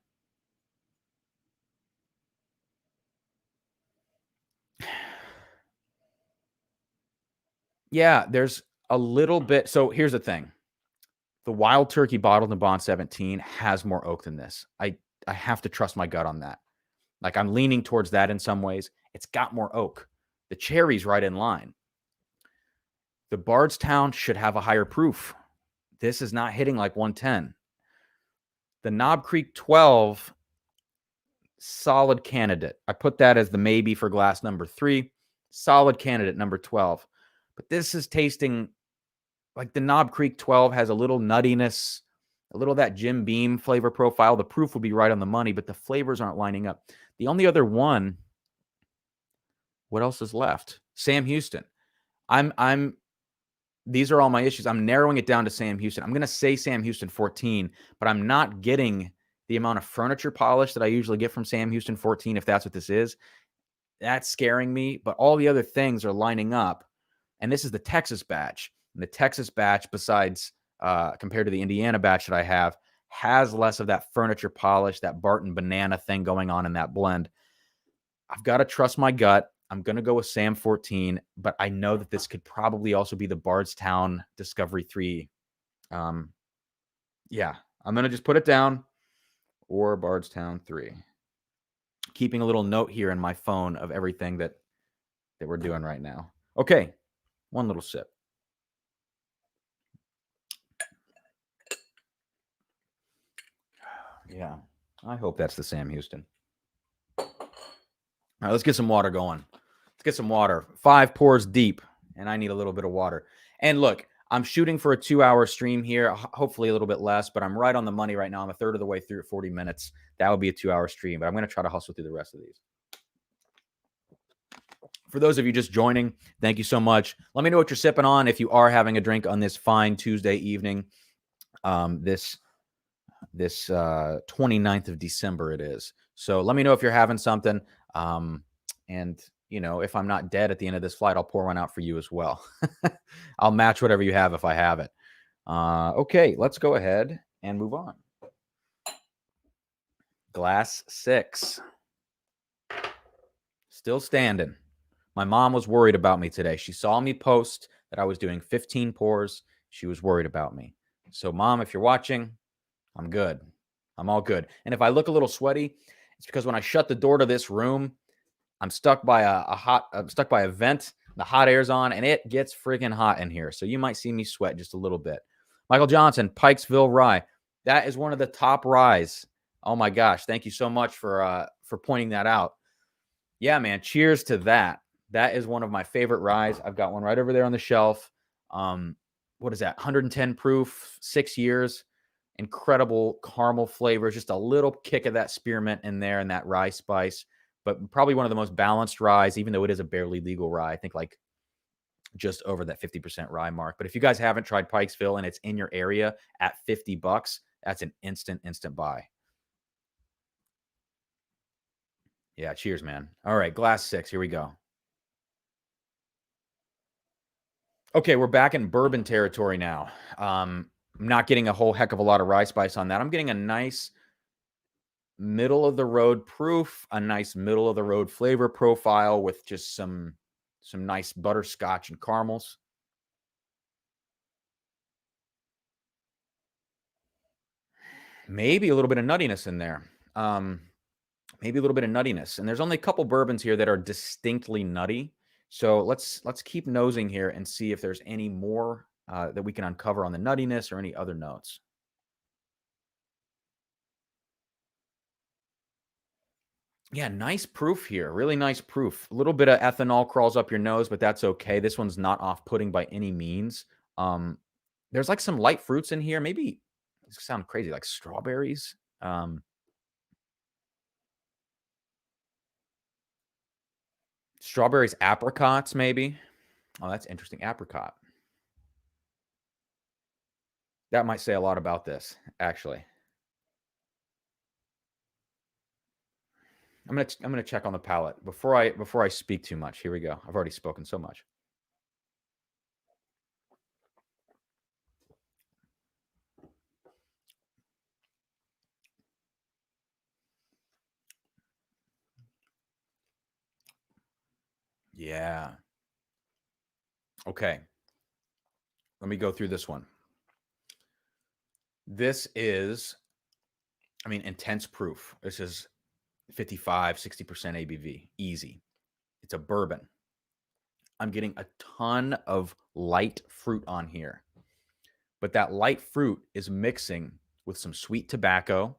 Yeah, there's a little bit. So here's the thing. The Wild Turkey bottled in Bond 17 has more oak than this. I have to trust my gut on that. Like, I'm leaning towards that in some ways. It's got more oak. The cherry's right in line. The Bardstown should have a higher proof. This is not hitting like 110. The Knob Creek 12, solid candidate. I put that as the maybe for glass number 3. Solid candidate number 12. But this is tasting like the Knob Creek 12 has a little nuttiness, a little of that Jim Beam flavor profile. The proof would be right on the money, but the flavors aren't lining up. The only other one, what else is left? Sam Houston. These are all my issues. I'm narrowing it down to Sam Houston. I'm going to say Sam Houston 14, but I'm not getting the amount of furniture polish that I usually get from Sam Houston 14, if that's what this is. That's scaring me, but all the other things are lining up. And this is the Texas batch. And the Texas batch, besides compared to the Indiana batch that I have, has less of that furniture polish, that Barton banana thing going on in that blend. I've got to trust my gut. I'm going to go with Sam 14, but I know that this could probably also be the Bardstown Discovery 3. Yeah, I'm going to just put it down, or Bardstown 3. Keeping a little note here in my phone of everything that we're doing right now. Okay, one little sip. Yeah, I hope that's the Sam Houston. All right, let's get some water going. Let's get some water. 5 pours deep, and I need a little bit of water. And look, I'm shooting for a 2-hour stream here, hopefully a little bit less, but I'm right on the money right now. I'm a third of the way through at 40 minutes. That would be a 2-hour stream, but I'm going to try to hustle through the rest of these. For those of you just joining, thank you so much. Let me know what you're sipping on if you are having a drink on this fine Tuesday evening. This 29th of December it is. So let me know if you're having something. And, you know, if I'm not dead at the end of this flight, I'll pour one out for you as well. I'll match whatever you have if I have it. Okay, let's go ahead and move on. Glass 6. Still standing. My mom was worried about me today. She saw me post that I was doing 15 pours. She was worried about me. So, Mom, if you're watching, I'm good. I'm all good. And if I look a little sweaty, it's because when I shut the door to this room, I'm stuck by a vent. The hot air's on, and it gets freaking hot in here. So you might see me sweat just a little bit. Michael Johnson, Pikesville Rye. That is one of the top ryes. Oh my gosh! Thank you so much for pointing that out. Yeah, man. Cheers to that. That is one of my favorite ryes. I've got one right over there on the shelf. What is that? 110 proof, 6 years. Incredible caramel flavors. Just a little kick of that spearmint in there and that rye spice. But probably one of the most balanced ryes, even though it is a barely legal rye. I think like just over that 50% rye mark. But if you guys haven't tried Pikesville and it's in your area at $50, that's an instant buy. Yeah, cheers, man. All right, glass 6. Here we go. Okay, we're back in bourbon territory now. I'm not getting a whole heck of a lot of rye spice on that. I'm getting a nice middle of the road proof, a nice middle of the road flavor profile with just some nice butterscotch and caramels. Maybe a little bit of nuttiness in there. Maybe a little bit of nuttiness. And there's only a couple bourbons here that are distinctly nutty. So let's keep nosing here and see if there's any more that we can uncover on the nuttiness or any other notes. Yeah, nice proof here. Really nice proof. A little bit of ethanol crawls up your nose, but that's okay. This one's not off-putting by any means. There's like some light fruits in here. Maybe this sounds crazy, like strawberries. Strawberries, apricots, maybe. Oh, that's interesting. Apricot. That might say a lot about this, actually. I'm gonna check on the palate before I speak too much. Here we go. I've already spoken so much. Yeah. Okay. Let me go through this one. This is, I mean, intense proof. This is 55, 60% ABV. Easy. It's a bourbon. I'm getting a ton of light fruit on here. But that light fruit is mixing with some sweet tobacco,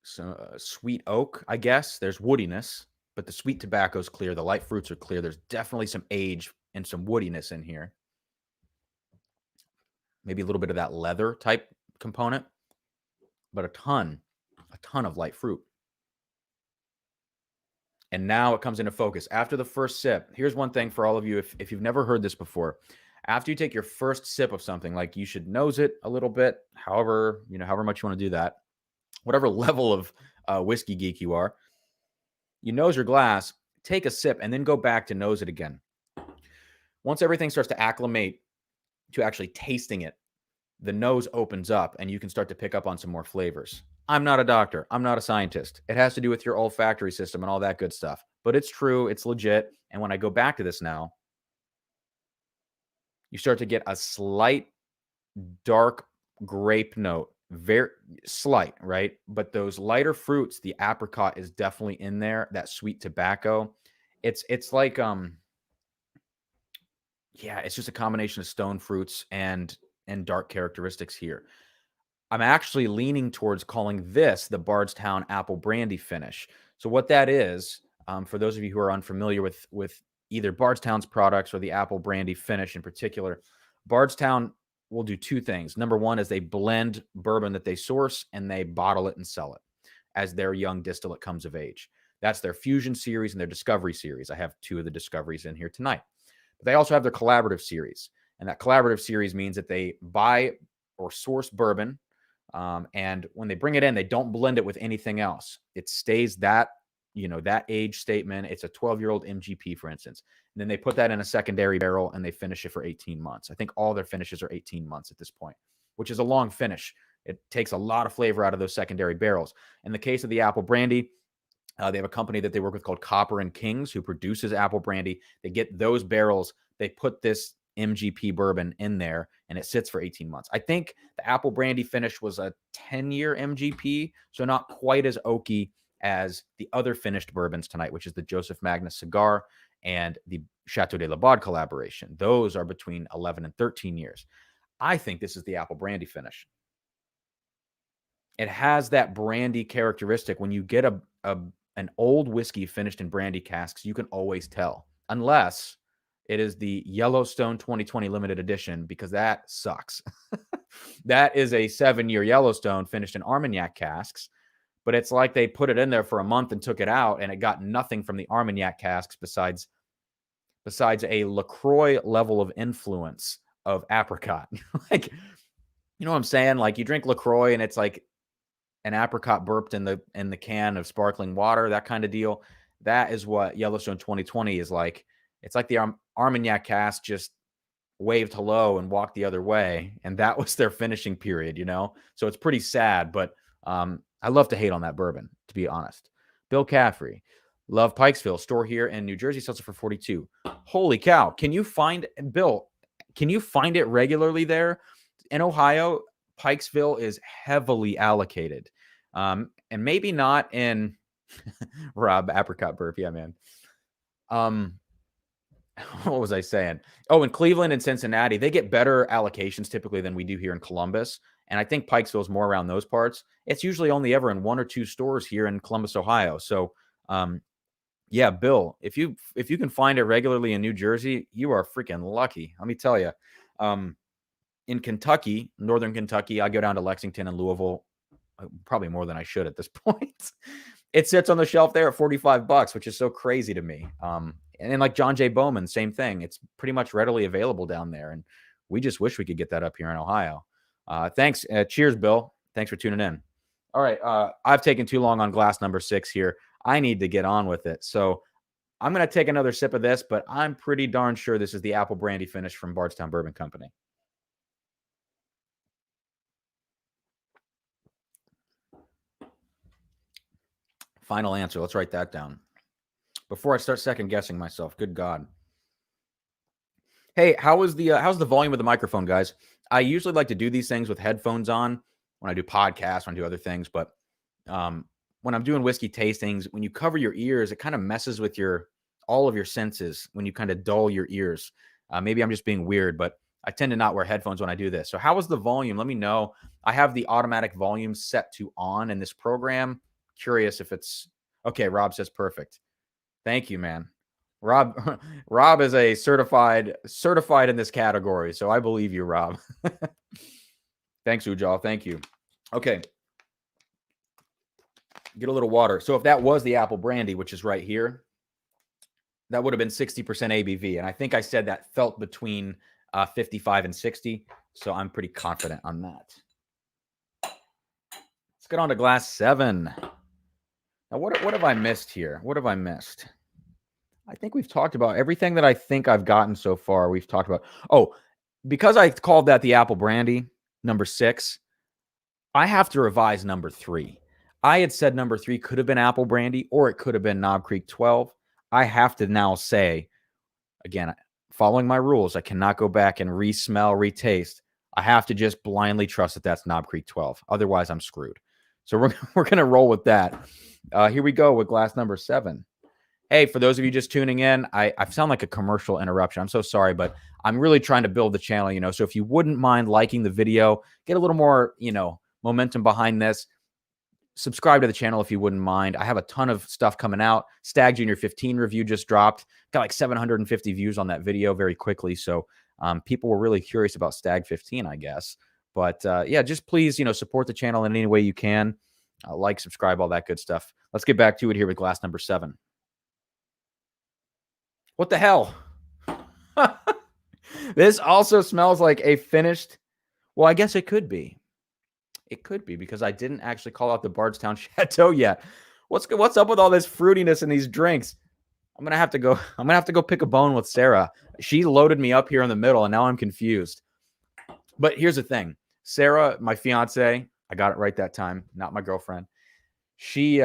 some sweet oak, I guess. There's woodiness, but the sweet tobacco is clear. The light fruits are clear. There's definitely some age and some woodiness in here. Maybe a little bit of that leather type component, but a ton of light fruit. And now it comes into focus. After the first sip, here's one thing for all of you, if you've never heard this before. After you take your first sip of something, like you should nose it a little bit, however much you want to do that, whatever level of whiskey geek you are, you nose your glass, take a sip, and then go back to nose it again. Once everything starts to acclimate to actually tasting it, the nose opens up and you can start to pick up on some more flavors. I'm not a doctor. I'm not a scientist. It has to do with your olfactory system and all that good stuff. but it's true. It's legit. And when I go back to this now, you start to get a slight dark grape note, very slight, right? But those lighter fruits, the apricot is definitely in there, that sweet tobacco. It's like yeah, it's just a combination of stone fruits and dark characteristics here. I'm actually leaning towards calling this the Bardstown Apple Brandy finish. So what that is, for those of you who are unfamiliar with either Bardstown's products or the Apple Brandy finish in particular, Bardstown will do two things. Number one is they blend bourbon that they source and they bottle it and sell it as their young distillate comes of age. That's their Fusion series and their Discovery series. I have two of the Discoveries in here tonight. But they also have their Collaborative series. And that Collaborative series means that they buy or source bourbon, and when they bring it in, they don't blend it with anything else. It stays that, that age statement. It's a 12-year-old MGP, for instance. And then they put that in a secondary barrel and they finish it for 18 months. I think all their finishes are 18 months at this point, which is a long finish. It takes a lot of flavor out of those secondary barrels. In the case of the Apple Brandy, they have a company that they work with called Copper and Kings, who produces Apple Brandy. They get those barrels. They put this MGP bourbon in there, and it sits for 18 months. I think the Apple Brandy finish was a 10-year MGP, so not quite as oaky as the other finished bourbons tonight, which is the Joseph Magnus Cigar and the Chateau de la Baude collaboration. Those are between 11 and 13 years. I think this is the Apple Brandy finish. It has that brandy characteristic. When you get an old whiskey finished in brandy casks, you can always tell, unless it is the Yellowstone 2020 limited edition, because that sucks. That is a 7-year Yellowstone finished in Armagnac casks, but it's like they put it in there for a month and took it out, and it got nothing from the Armagnac casks besides a LaCroix level of influence of apricot. Like, you know what I'm saying? Like, you drink LaCroix and it's like an apricot burped in the can of sparkling water, that kind of deal. That is what Yellowstone 2020 is like. It's like the Armagnac cask just waved hello and walked the other way, and that was their finishing period, So it's pretty sad, but I love to hate on that bourbon, to be honest. Bill Caffrey, love Pikesville, store here in New Jersey, sells it for $42. Holy cow. Can you find it regularly there? In Ohio, Pikesville is heavily allocated. And maybe not in Rob, apricot burp. Yeah, man. What was I saying? Oh, in Cleveland and Cincinnati, they get better allocations typically than we do here in Columbus. And I think Pikesville is more around those parts. It's usually only ever in 1 or 2 stores here in Columbus, Ohio. So, yeah, Bill, if you can find it regularly in New Jersey, you are freaking lucky. Let me tell you. In Kentucky, northern Kentucky, I go down to Lexington and Louisville, probably more than I should at this point. It sits on the shelf there at $45, which is so crazy to me. And then like John J. Bowman, same thing. It's pretty much readily available down there. And we just wish we could get that up here in Ohio. Thanks. Cheers, Bill. Thanks for tuning in. All right. I've taken too long on glass number 6 here. I need to get on with it. So I'm going to take another sip of this, but I'm pretty darn sure this is the Apple Brandy finish from Bardstown Bourbon Company. Final answer. Let's write that down before I start second guessing myself. Good God. Hey, how's the volume of the microphone, guys? I usually like to do these things with headphones on when I do podcasts, when I do other things, but when I'm doing whiskey tastings, when you cover your ears, it kind of messes with all of your senses when you kind of dull your ears. Maybe I'm just being weird, but I tend to not wear headphones when I do this. So how was the volume? Let me know. I have the automatic volume set to on in this program. Curious if it's okay. Rob says perfect. Thank you, man. Rob is a certified in this category, so I believe you, Rob. Thanks, Ujal. Thank you. Okay. Get a little water. So if that was the Apple Brandy, which is right here, that would have been 60% ABV. And I think I said that felt between 55 and 60. So I'm pretty confident on that. Let's get on to glass 7. Now, what have I missed here? What have I missed? I think we've talked about everything that I think I've gotten so far. We've talked about. Oh, because I called that the Apple Brandy, number 6, I have to revise number 3. I had said number 3 could have been Apple Brandy or it could have been Knob Creek 12. I have to now say, again, following my rules, I cannot go back and re-smell, retaste. I have to just blindly trust that that's Knob Creek 12. Otherwise, I'm screwed. So we're going to roll with that. Here we go with glass number 7. Hey, for those of you just tuning in, I sound like a commercial interruption. I'm so sorry, but I'm really trying to build the channel, so if you wouldn't mind liking the video, get a little more, momentum behind this, subscribe to the channel if you wouldn't mind. I have a ton of stuff coming out. Stag Junior 15 review just dropped. Got like 750 views on that video very quickly. So people were really curious about Stag 15, I guess. But yeah, just please, support the channel in any way you can. Like, subscribe, all that good stuff. Let's get back to it here with glass number 7. What the hell? This also smells like a finished. Well, I guess it could be. It could be because I didn't actually call out the Bardstown Chateau yet. What's up with all this fruitiness in these drinks? I'm gonna have to go pick a bone with Sarah. She loaded me up here in the middle, and now I'm confused. But here's the thing. Sarah, my fiance, I got it right that time, not my girlfriend. She's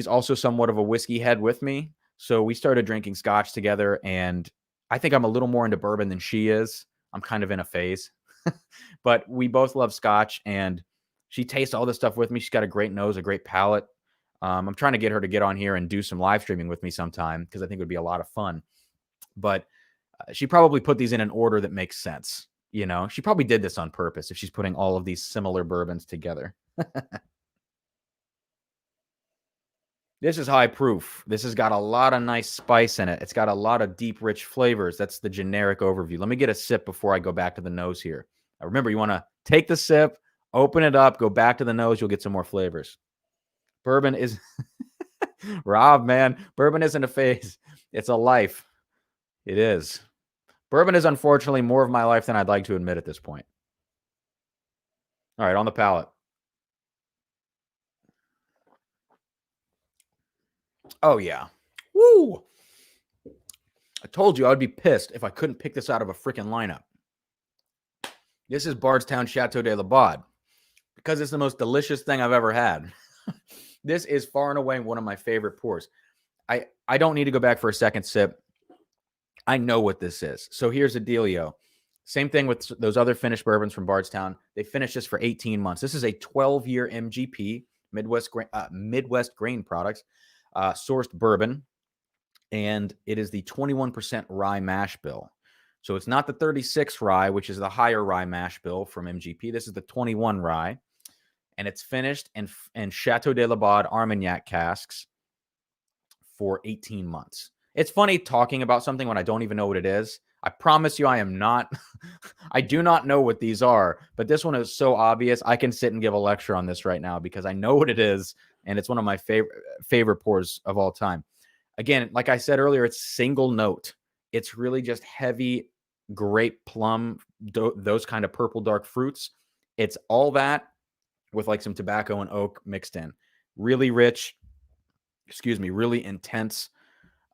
also somewhat of a whiskey head with me. So we started drinking scotch together, and I think I'm a little more into bourbon than she is. I'm kind of in a phase. But we both love scotch, and she tastes all this stuff with me. She's got a great nose, a great palate. I'm trying to get her to get on here and do some live streaming with me sometime because I think it would be a lot of fun. But she probably put these in an order that makes sense. She probably did this on purpose if she's putting all of these similar bourbons together. This is high proof. This has got a lot of nice spice in it. It's got a lot of deep, rich flavors. That's the generic overview. Let me get a sip before I go back to the nose here. Now, remember, you want to take the sip, open it up, go back to the nose. You'll get some more flavors. Bourbon is... Rob, man, bourbon isn't a phase. It's a life. It is. Bourbon is unfortunately more of my life than I'd like to admit at this point. All right, on the palate. Oh, yeah. Woo! I told you I would be pissed if I couldn't pick this out of a freaking lineup. This is Bardstown Chateau de la Baude because it's the most delicious thing I've ever had. This is far and away one of my favorite pours. I don't need to go back for a second sip. I know what this is. So here's the dealio. Same thing with those other finished bourbons from Bardstown. They finished this for 18 months. This is a 12-year MGP, Midwest Grain Products, sourced bourbon, and it is the 21% rye mash bill. So it's not the 36 rye, which is the higher rye mash bill from MGP. This is the 21 rye, and it's finished in Chateau de la Baude Armagnac casks for 18 months. It's funny talking about something when I don't even know what it is. I promise you I am not, I do not know what these are, but this one is so obvious. I can sit and give a lecture on this right now because I know what it is, and it's one of my favorite pours of all time. Again, like I said earlier, it's single note. It's really just heavy grape, plum, those kind of purple dark fruits. It's all that with like some tobacco and oak mixed in. Really rich, really intense.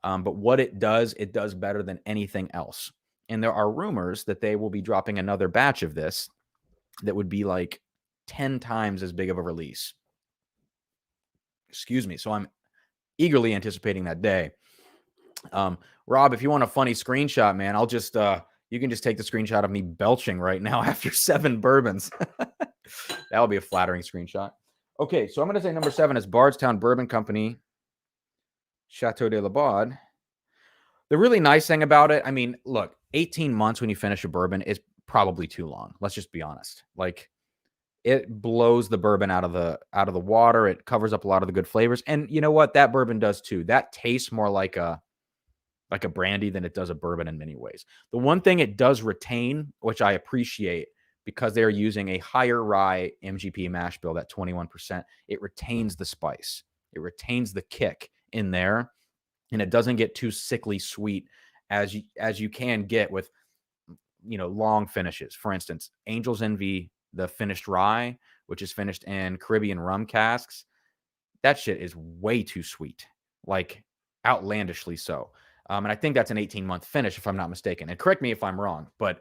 But what it does better than anything else. And there are rumors that they will be dropping another batch of this that would be like 10 times as big of a release. So I'm eagerly anticipating that day. Rob, if you want a funny screenshot, man, I'll just, you can just take the screenshot of me belching right now after 7 bourbons. That would be a flattering screenshot. Okay, so I'm going to say number 7 is Bardstown Bourbon Company, Chateau de la Baude. The really nice thing about it, I mean, look, 18 months when you finish a bourbon is probably too long. Let's just be honest. Like, it blows the bourbon out of the water. It covers up a lot of the good flavors. And you know what? That bourbon does too. That tastes more like a brandy than it does a bourbon in many ways. The one thing it does retain, which I appreciate because they're using a higher rye MGP mash bill, that 21%, it retains the spice. It retains the kick in there. And it doesn't get too sickly sweet as you can get with, long finishes. For instance, Angel's Envy, the finished rye, which is finished in Caribbean rum casks, that shit is way too sweet, like outlandishly so. And I think that's an 18-month finish, if I'm not mistaken. And correct me if I'm wrong, but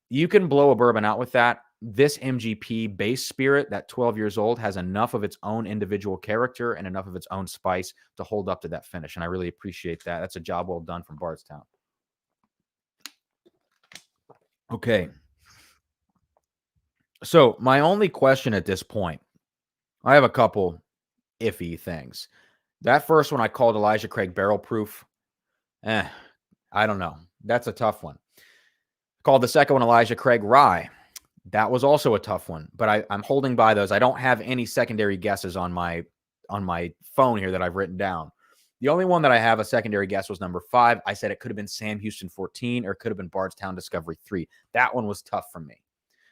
you can blow a bourbon out with that this MGP base spirit, that 12 years old, has enough of its own individual character and enough of its own spice to hold up to that finish. And I really appreciate that. That's a job well done from Bardstown. Okay. So my only question at this point, I have a couple iffy things. That first one I called Elijah Craig barrel proof. I don't know. That's a tough one. Called the second one Elijah Craig rye. That was also a tough one, but I'm holding by those. I don't have any secondary guesses on my phone here that I've written down. The only one that I have a secondary guess was number 5. I said it could have been Sam Houston 14 or it could have been Bardstown Discovery 3. That one was tough for me,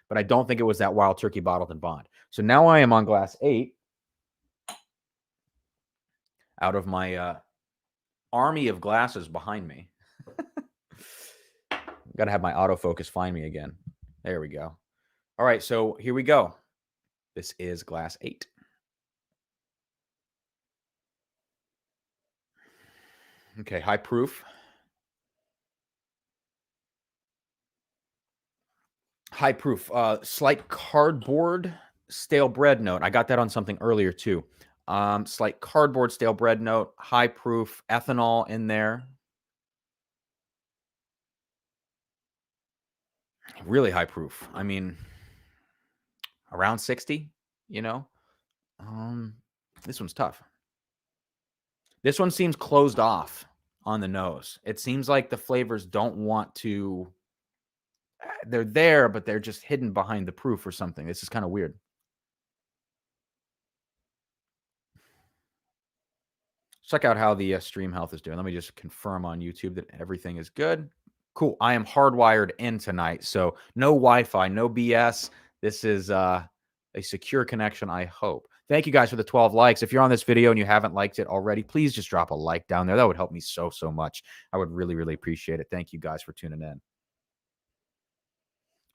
but I don't think it was that Wild Turkey Bottled and Bond. So now I am on glass 8 out of my army of glasses behind me. Got to have my autofocus find me again. There we go. All right, so here we go. This is glass 8. Okay, high proof. High proof. Slight cardboard stale bread note. I got that on something earlier too. Slight cardboard stale bread note. High proof. Ethanol in there. Really high proof. I mean, around 60, you know? This one's tough. This one seems closed off on the nose. It seems like the flavors don't want to, they're there, but they're just hidden behind the proof or something. This is kind of weird. Check out how the stream health is doing. Let me just confirm on YouTube that everything is good. Cool. I am hardwired in tonight, so no Wi-Fi, no BS. This is a secure connection, I hope. Thank you guys for the 12 likes. If you're on this video and you haven't liked it already, please just drop a like down there. That would help me so much. I would really, really appreciate it. Thank you guys for tuning in.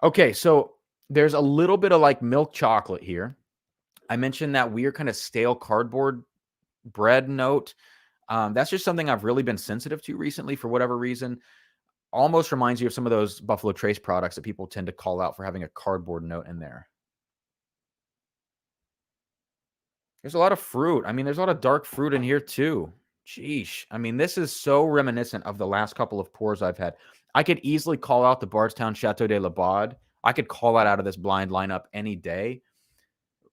Okay, so there's a little bit of like milk chocolate here. I mentioned that weird kind of stale cardboard bread note. That's just something I've really been sensitive to recently for whatever reason. Almost reminds you of some of those Buffalo Trace products that people tend to call out for having a cardboard note in there. There's a lot of fruit. I mean, there's a lot of dark fruit in here too. Sheesh. I mean, this is so reminiscent of the last couple of pours I've had. I could easily call out the Bardstown Chateau de la Baude. I could call that out of this blind lineup any day.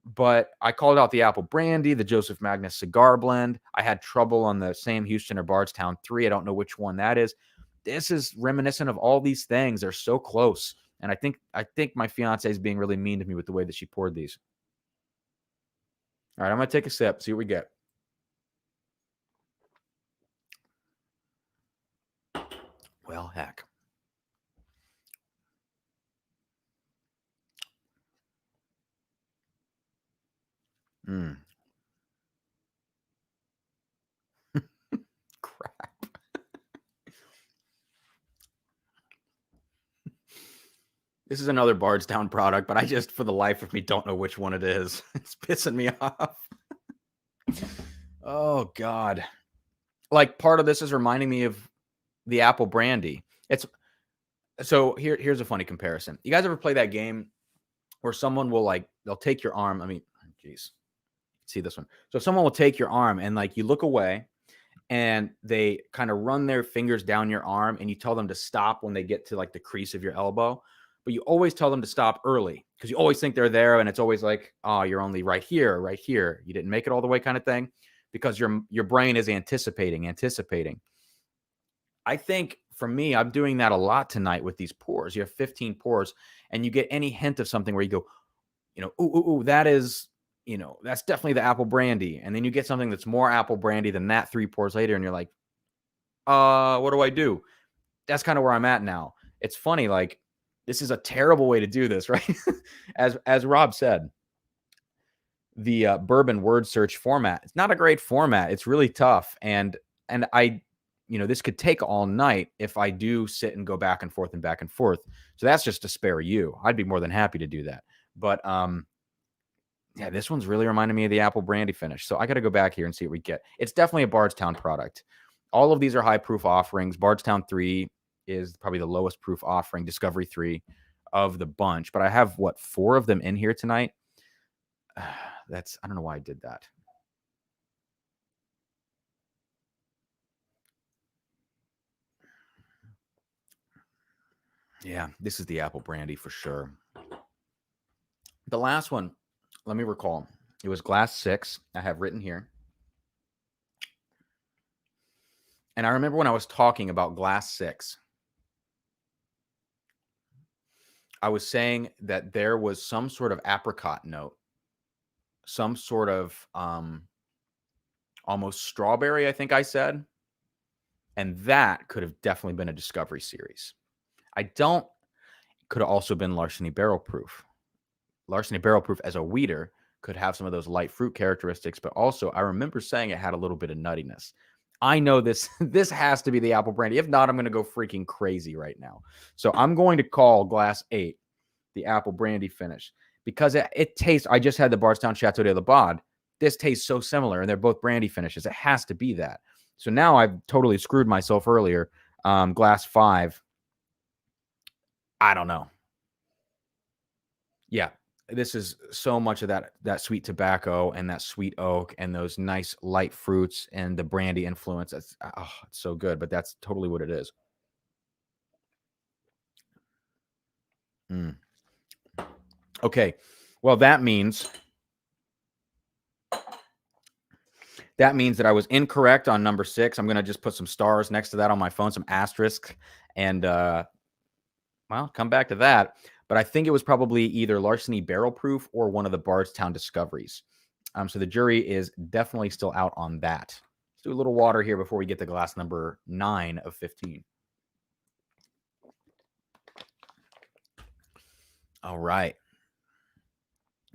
But I called out the Apple Brandy, the Joseph Magnus Cigar Blend. I had trouble on the Sam Houston or Bardstown 3. I don't know which one that is. This is reminiscent of all these things. They're so close. And I think my fiance is being really mean to me with the way that she poured these. All right, I'm going to take a sip, see what we get. Well, heck. Crap. This is another Bardstown product, but I just, for the life of me, don't know which one it is. It's pissing me off. Oh, God. Like, part of this is reminding me of the Apple Brandy. So here's a funny comparison. You guys ever play that game where someone will, like, they'll take your arm? I mean, geez. See this one. So someone will take your arm and, like, you look away and they kind of run their fingers down your arm and you tell them to stop when they get to, like, the crease of your elbow. But you always tell them to stop early because you always think they're there and it's always like, oh, you're only right here, right here. You didn't make it all the way kind of thing because your brain is anticipating. I think for me, I'm doing that a lot tonight with these pours. You have 15 pours and you get any hint of something where you go, ooh, that is, that's definitely the Apple Brandy. And then you get something that's more Apple Brandy than that 3 pours later. And you're like, what do I do? That's kind of where I'm at now. It's funny. Like, this is a terrible way to do this, right? as Rob said, the bourbon word search format, it's not a great format. It's really tough. And I, this could take all night if I do sit and go back and forth and back and forth. So that's just to spare you. I'd be more than happy to do that. But yeah, this one's really reminding me of the Apple Brandy finish. So I got to go back here and see what we get. It's definitely a Bardstown product. All of these are high proof offerings. Bardstown 3 is probably the lowest proof offering. Discovery 3. of the bunch, but I have, what, 4 of them in here tonight? I don't know why I did that. Yeah, this is the apple brandy for sure. The last one, let me recall. It was glass 6. I have written here. And I remember when I was talking about glass 6, I was saying that there was some sort of apricot note, some sort of almost strawberry, I think I said. And that could have definitely been a Discovery series. Could have also been Larceny Barrel Proof. Larceny Barrel Proof as a weeder could have some of those light fruit characteristics, but also I remember saying it had a little bit of nuttiness. I know this has to be the apple brandy. If not, I'm going to go freaking crazy right now. So I'm going to call glass 8 the apple brandy finish because it tastes. I just had the Bardstown Chateau de la Bade. This tastes so similar, and they're both brandy finishes. It has to be that. So now I've totally screwed myself earlier. Glass 5. I don't know. Yeah, this is so much of that sweet tobacco and that sweet oak and those nice light fruits and the brandy influence. It's so good, but that's totally what it is. Okay, well, that means that I was incorrect on number 6. I'm going to just put some stars next to that on my phone, some asterisks, and well, come back to that. But I think it was probably either Larceny Barrel Proof or one of the Bardstown Discoveries. So the jury is definitely still out on that. Let's do a little water here before we get to glass number 9 of 15. All right.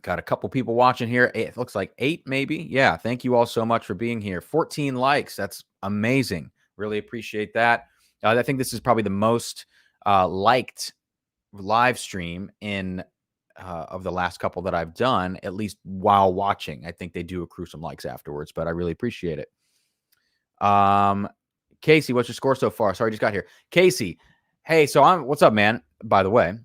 Got a couple people watching here. It looks like 8 maybe. Yeah, thank you all so much for being here. 14 likes. That's amazing. Really appreciate that. I think this is probably the most liked live stream of the last couple that I've done, at least while watching. I think they do accrue some likes afterwards, but I really appreciate it. Casey, what's your score so far? Sorry, I just got here. Casey, hey, what's up, man? By the way,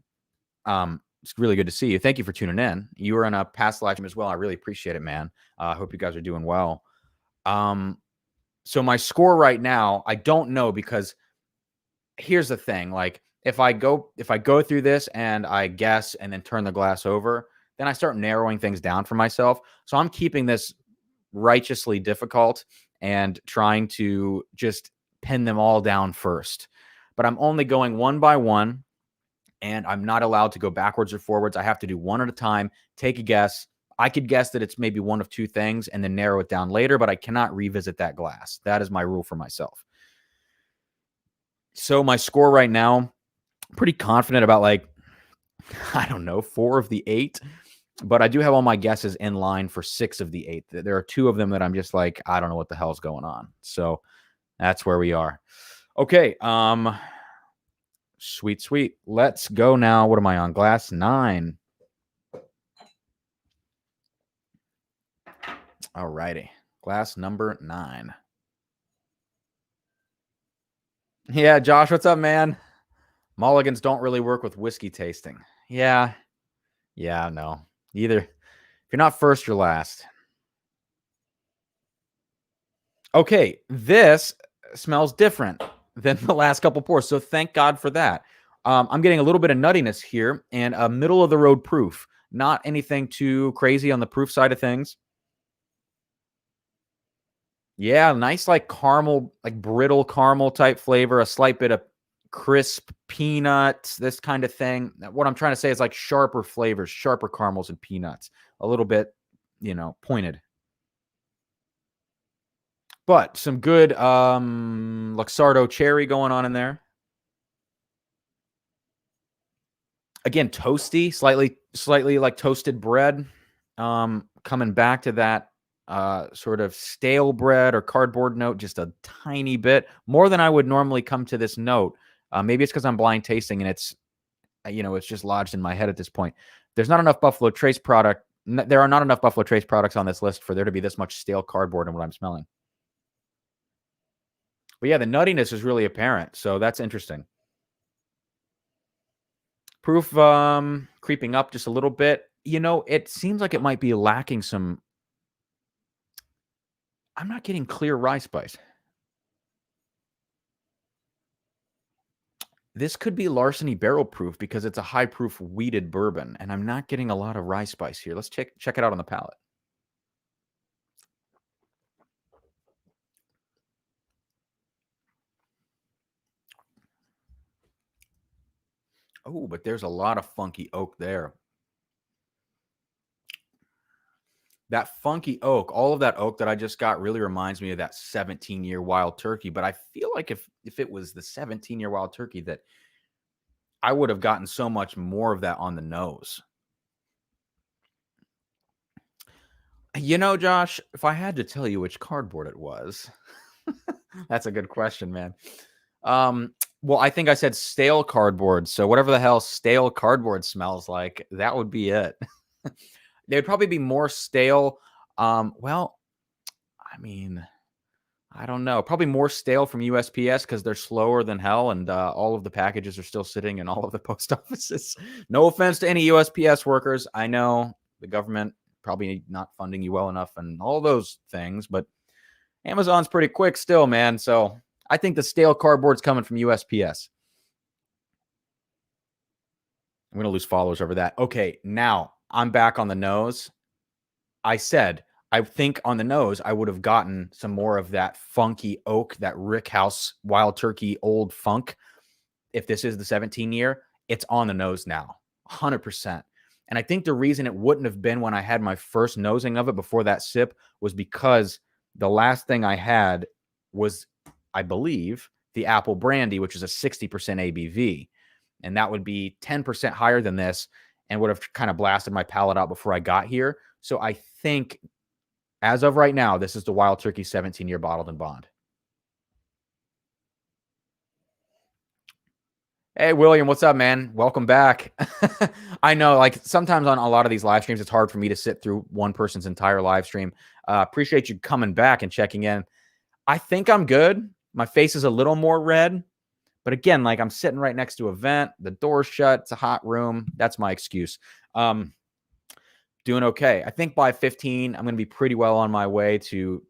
it's really good to see you. Thank you for tuning in. You were in a past live stream as well. I really appreciate it, man. I hope you guys are doing well. So my score right now, I don't know, because here's the thing. Like, if I go through this and I guess and then turn the glass over, then I start narrowing things down for myself. So I'm keeping this righteously difficult and trying to just pin them all down first. But I'm only going one by one, and I'm not allowed to go backwards or forwards. I have to do one at a time, take a guess. I could guess that it's maybe one of 2 things and then narrow it down later, but I cannot revisit that glass. That is my rule for myself. So my score right now, pretty confident about, like, I don't know, 4 of the 8, but I do have all my guesses in line for 6 of the 8. There are 2 of them that I'm just like, I don't know what the hell's going on. So that's where we are. Okay. Sweet. Let's go now. What am I on? Glass 9. All righty. Glass number 9. Yeah, Josh, what's up, man? Mulligans don't really work with whiskey tasting. Yeah, no. Either. If you're not first, you're last. Okay, this smells different than the last couple pours, so thank God for that. I'm getting a little bit of nuttiness here and a middle-of-the-road proof. Not anything too crazy on the proof side of things. Yeah, nice, like caramel, like brittle caramel type flavor, a slight bit of crisp peanuts, this kind of thing. What I'm trying to say is like sharper flavors, sharper caramels and peanuts, a little bit, pointed. But some good Luxardo cherry going on in there. Again, toasty, slightly like toasted bread. Coming back to that sort of stale bread or cardboard note, just a tiny bit more than I would normally come to this note. Maybe it's because I'm blind tasting and it's just lodged in my head at this point. There's not enough Buffalo Trace product. There are not enough Buffalo Trace products on this list for there to be this much stale cardboard in what I'm smelling. But yeah, the nuttiness is really apparent. So that's interesting. Proof creeping up just a little bit. You know, it seems like it might be lacking some. I'm not getting clear rye spice. This could be Larceny barrel proof because it's a high proof wheated bourbon, and I'm not getting a lot of rye spice here. Let's check it out on the palate. Oh, but there's a lot of funky oak there. That funky oak, all of that oak that I just got really reminds me of that 17-year wild turkey. But I feel like if it was the 17-year wild turkey, that I would have gotten so much more of that on the nose. You know, Josh, if I had to tell you which cardboard it was, that's a good question, man. Well, I think I said stale cardboard. So whatever the hell stale cardboard smells like, that would be it. They'd probably be more stale. Well, I mean, I don't know. Probably more stale from USPS because they're slower than hell, and all of the packages are still sitting in all of the post offices. No offense to any USPS workers. I know the government probably not funding you well enough and all those things, but Amazon's pretty quick still, man. So I think the stale cardboard's coming from USPS. I'm going to lose followers over that. Okay, now I'm back on the nose. I said, I think on the nose, I would have gotten some more of that funky oak, that Rickhouse Wild Turkey old funk. If this is the 17-year, it's on the nose now, 100%. And I think the reason it wouldn't have been when I had my first nosing of it before that sip was because the last thing I had was, I believe, the apple brandy, which is a 60% ABV. And that would be 10% higher than this and would have kind of blasted my palate out before I got here. So I think as of right now, this is the Wild Turkey 17-year bottled and bond. Hey, William, what's up, man? Welcome back. I know, like, sometimes on a lot of these live streams, it's hard for me to sit through one person's entire live stream. Appreciate you coming back and checking in. I think I'm good. My face is a little more red. But again, like, I'm sitting right next to a vent. The door's shut. It's a hot room. That's my excuse. Doing okay. I think by 15, I'm going to be pretty well on my way to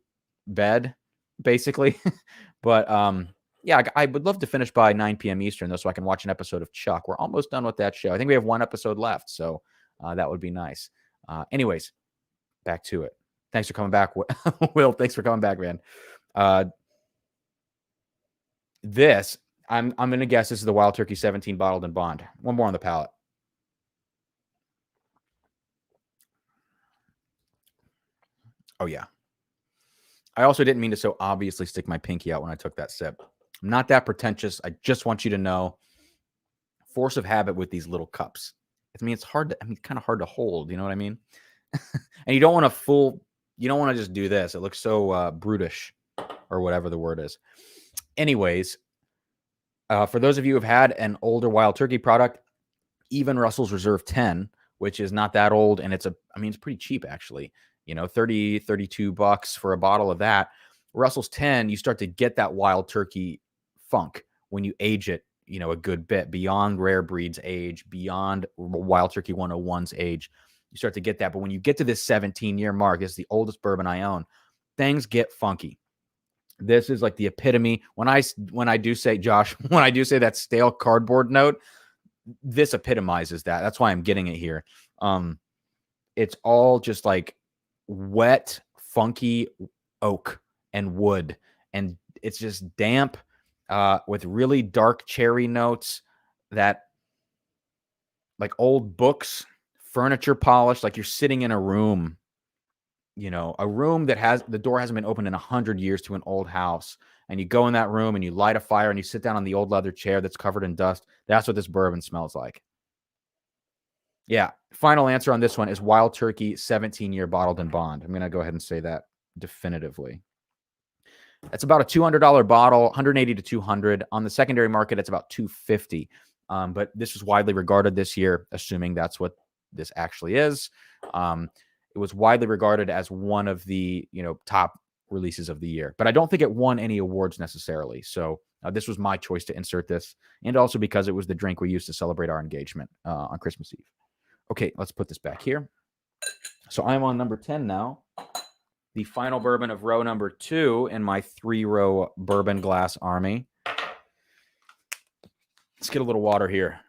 bed, basically. But yeah, I would love to finish by 9 p.m. Eastern, though, so I can watch an episode of Chuck. We're almost done with that show. I think we have one episode left, so that would be nice. Anyways, back to it. Thanks for coming back, Will. Thanks for coming back, man. This, I'm going to guess this is the Wild Turkey 17 bottled and bond. One more on the palate. Oh, yeah. I also didn't mean to so obviously stick my pinky out when I took that sip. I'm not that pretentious. I just want you to know, force of habit with these little cups. I mean, it's hard to, it's kind of hard to hold. You know what I mean? And you don't want to just do this. It looks so brutish or whatever the word is. Anyways, for those of you who have had an older Wild Turkey product, even Russell's Reserve 10, which is not that old, and it's pretty cheap, actually. 30, 32 bucks for a bottle of that. Russell's 10, you start to get that Wild Turkey funk when you age it, a good bit beyond Rare Breed's age, beyond Wild Turkey 101's age. You start to get that. But when you get to this 17-year mark, it's the oldest bourbon I own, things get funky. This is like the epitome. When I do say, Josh, when I do say that stale cardboard note, this epitomizes that. That's why I'm getting it here. It's all just like wet, funky oak and wood, and it's just damp with really dark cherry notes, that like old books, furniture polish, like you're sitting in a room, a room that has the door hasn't been opened in 100 years to an old house, and you go in that room and you light a fire and you sit down on the old leather chair that's covered in dust. That's what this bourbon smells like. Yeah. Final answer on this one is Wild Turkey 17-year bottled and bond. I'm going to go ahead and say that definitively. It's about a $200 bottle, 180 to 200. On the secondary market, it's about 250. But this was widely regarded this year, assuming that's what this actually is. It was widely regarded as one of the, top releases of the year. But I don't think it won any awards necessarily. So This was my choice to insert this, and also because it was the drink we used to celebrate our engagement on Christmas Eve. Okay, let's put this back here. So I'm on number 10 now. The final bourbon of row number 2 in my 3-row bourbon glass army. Let's get a little water here.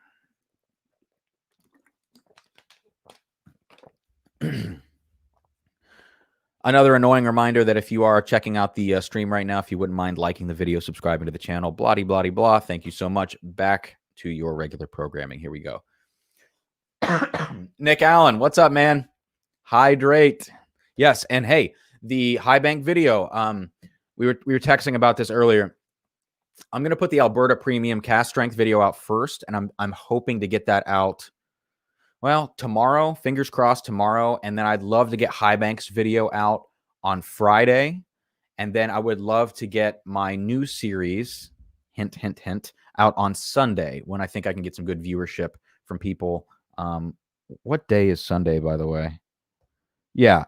Another annoying reminder that if you are checking out the stream right now, if you wouldn't mind liking the video, subscribing to the channel, blah, blah, blah, blah. Thank you so much. Back to your regular programming. Here we go. Nick Allen, what's up, man? Hydrate. Yes, and hey, the high bank video. We were texting about this earlier. I'm going to put the Alberta Premium Cast Strength video out first, and I'm hoping to get that out, well, tomorrow. Fingers crossed tomorrow, and then I'd love to get High Bank's video out on Friday, and then I would love to get my new series, hint, hint, hint, out on Sunday when I think I can get some good viewership from people. What day is Sunday, by the way? Yeah.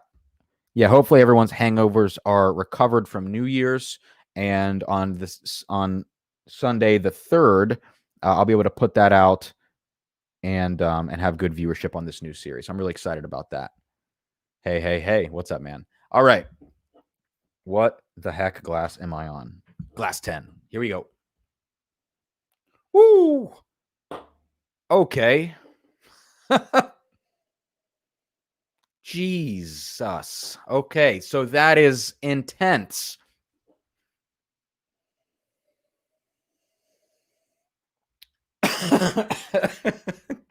Hopefully everyone's hangovers are recovered from New Year's, and on Sunday the 3rd, I'll be able to put that out and have good viewership on this new series. I'm really excited about that. Hey, what's up, man? All right, what the heck glass am I on? Glass 10. Here we go. Woo! Okay. Jesus. Okay, so that is intense.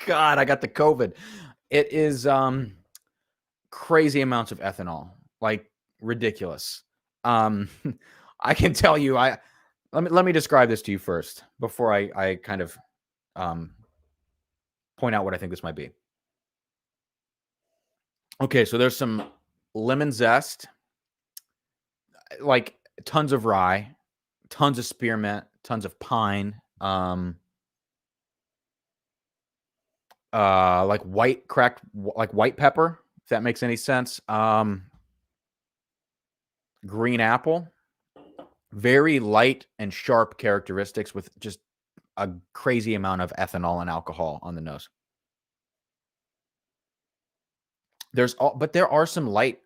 God, I got the COVID. It is crazy amounts of ethanol, like ridiculous. I can tell you, let me describe this to you first before I kind of point out what I think this might be. Okay, so there's some lemon zest, like tons of rye, tons of spearmint, tons of pine, like white pepper, if that makes any sense. Green apple, very light and sharp characteristics with just a crazy amount of ethanol and alcohol on the nose. But there are some light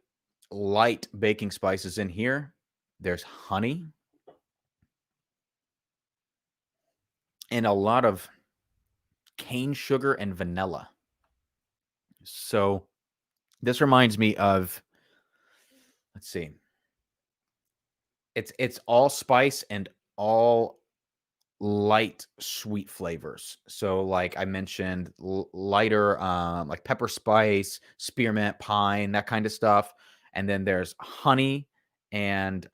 baking spices in here. There's honey and a lot of cane sugar and vanilla. So this reminds me of, let's see. It's all spice and all light sweet flavors. So like I mentioned, lighter like pepper spice, spearmint, pine, that kind of stuff. And then there's honey and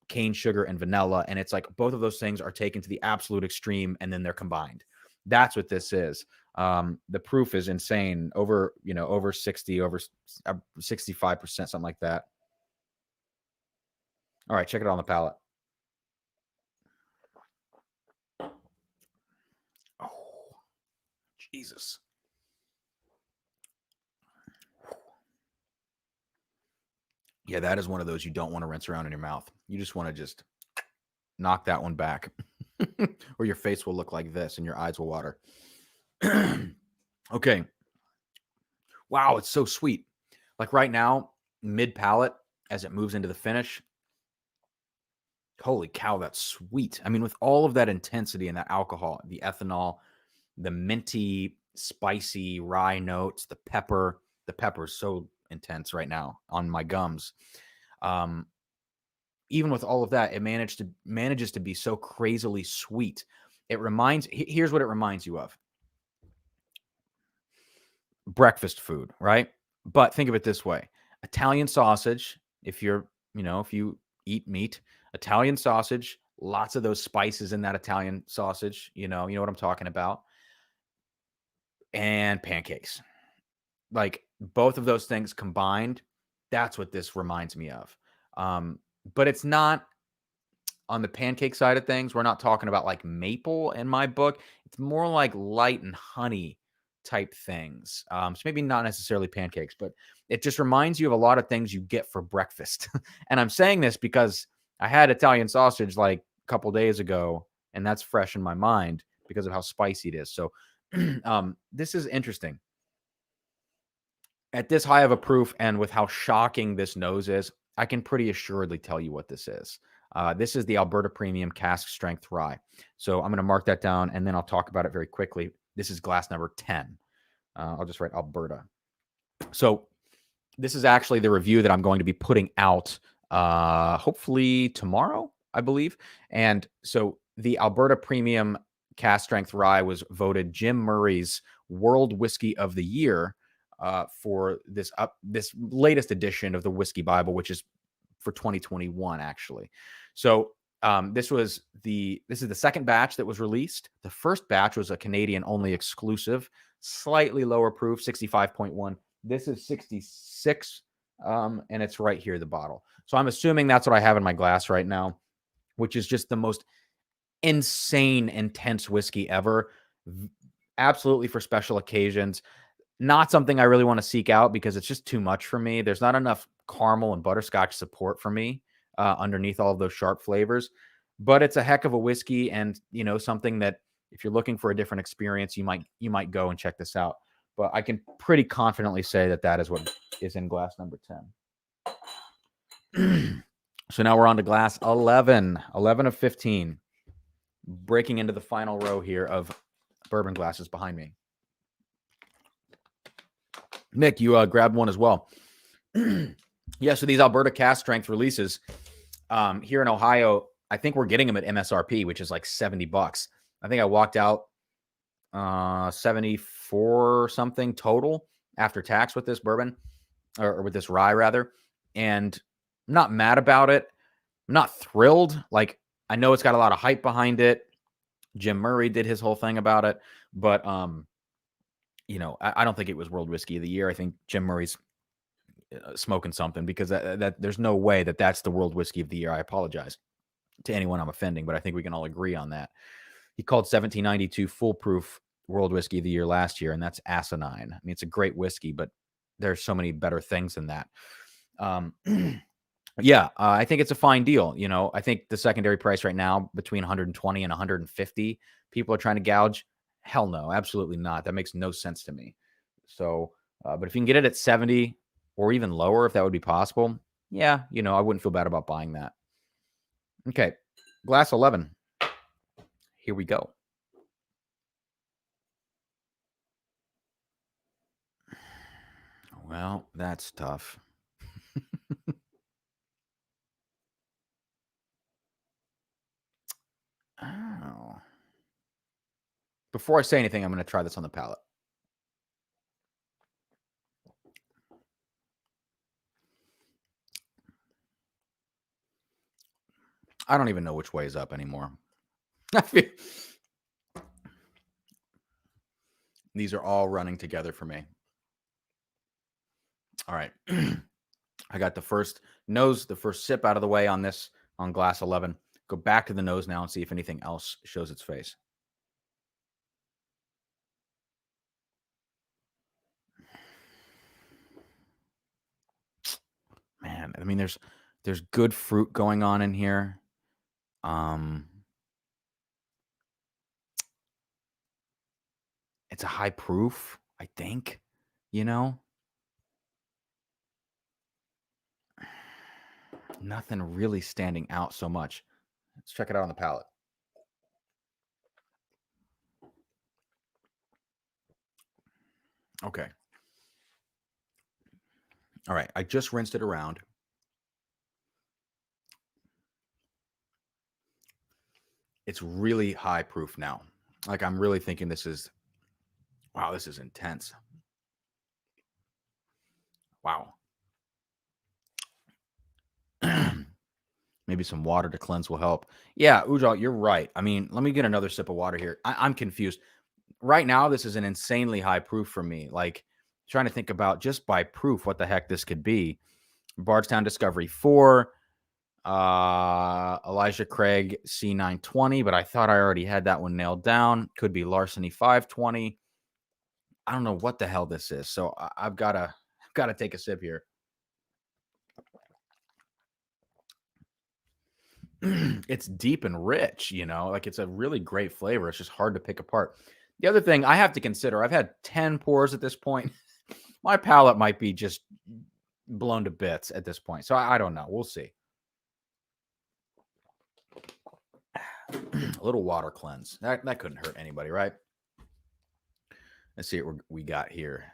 cane sugar and vanilla, and it's like both of those things are taken to the absolute extreme and then they're combined. That's what this is. The proof is insane, over 60, over 65%, something like that. All right, check it out on the palate. Oh, Jesus. Yeah, that is one of those you don't want to rinse around in your mouth. You just want to just knock that one back or your face will look like this and your eyes will water. Okay. Wow, it's so sweet. Like right now, mid palate, as it moves into the finish, holy cow, that's sweet. I mean, with all of that intensity and that alcohol, the ethanol, the minty, spicy rye notes, the pepper is so intense right now on my gums. Even with all of that, it manages to be so crazily sweet. Here's what it reminds you of. Breakfast food, right? But think of it this way. Italian sausage, if you eat meat, Italian sausage, lots of those spices in that Italian sausage, you know what I'm talking about. And pancakes. Like both of those things combined, that's what this reminds me of. But it's not on the pancake side of things. We're not talking about like maple in my book. It's more like light and honey type things. So maybe not necessarily pancakes, but it just reminds you of a lot of things you get for breakfast. And I'm saying this because I had Italian sausage like couple days ago, and that's fresh in my mind because of how spicy it is. So this is interesting. At this high of a proof and with how shocking this nose is, I can pretty assuredly tell you what this is. This is the Alberta Premium Cask Strength Rye. So I'm going to mark that down, and then I'll talk about it very quickly. This is glass number 10. I'll just write Alberta. So this is actually the review that I'm going to be putting out hopefully tomorrow, I believe. And so the Alberta Premium Cask Strength Rye was voted Jim Murray's World Whiskey of the Year for this latest edition of the Whiskey Bible, which is for 2021, actually. So this is the second batch that was released. The first batch was a Canadian only exclusive, slightly lower proof, 65.1. This is 66, and it's right here, the bottle. So I'm assuming that's what I have in my glass right now, which is just the most insane, intense whiskey ever. Absolutely for special occasions. Not something I really want to seek out because it's just too much for me. There's not enough caramel and butterscotch support for me underneath all of those sharp flavors. But it's a heck of a whiskey, and something that if you're looking for a different experience, you might go and check this out. But I can pretty confidently say that is what is in glass number 10. So now we're on to glass 11. 11 of 15. Breaking into the final row here of bourbon glasses behind me. Nick, you grabbed one as well. Yeah, so these Alberta Cask Strength releases here in Ohio, I think we're getting them at MSRP, which is like $70. I think I walked out 74 something total after tax with this bourbon, or with this rye rather. And I'm not mad about it. I'm not thrilled. Like, I know it's got a lot of hype behind it. Jim Murray did his whole thing about it, but I don't think it was World Whiskey of the Year. I think Jim Murray's smoking something, because that there's no way that's the World Whiskey of the Year. I apologize to anyone I'm offending, but I think we can all agree on that. He called 1792 foolproof World Whiskey of the Year last year, and that's asinine. I mean, it's a great whiskey, but there's so many better things than that. Yeah, I think it's a fine deal. I think the secondary price right now between 120 and 150, people are trying to gouge. Hell no, absolutely not. That makes no sense to me. So, but if you can get it at 70 or even lower, if that would be possible, yeah, I wouldn't feel bad about buying that. Okay, glass 11. Here we go. Well, that's tough. Oh. Before I say anything, I'm going to try this on the palate. I don't even know which way is up anymore. I feel these are all running together for me. All right. I got the first sip out of the way on glass 11. Go back to the nose now and see if anything else shows its face. Man, I mean, there's good fruit going on in here. It's a high proof, I think, Nothing really standing out so much. Let's check it out on the palate. Okay. All right. I just rinsed it around. It's really high proof now. Like, I'm really thinking this is intense. Wow. Maybe some water to cleanse will help. Yeah, Ujjwal, you're right. I mean, let me get another sip of water here. I'm confused. Right now, this is an insanely high proof for me. Like, trying to think about just by proof what the heck this could be. Bardstown Discovery 4, Elijah Craig C920, but I thought I already had that one nailed down. Could be Larceny 520. I don't know what the hell this is, so I've got to take a sip here. it's deep and rich, you know, like it's a really great flavor. It's just hard to pick apart. The other thing I have to consider, I've had 10 pours at this point. My palate might be just blown to bits at this point. So I don't know. We'll see. A little water cleanse. That couldn't hurt anybody, right? Let's see what we got here.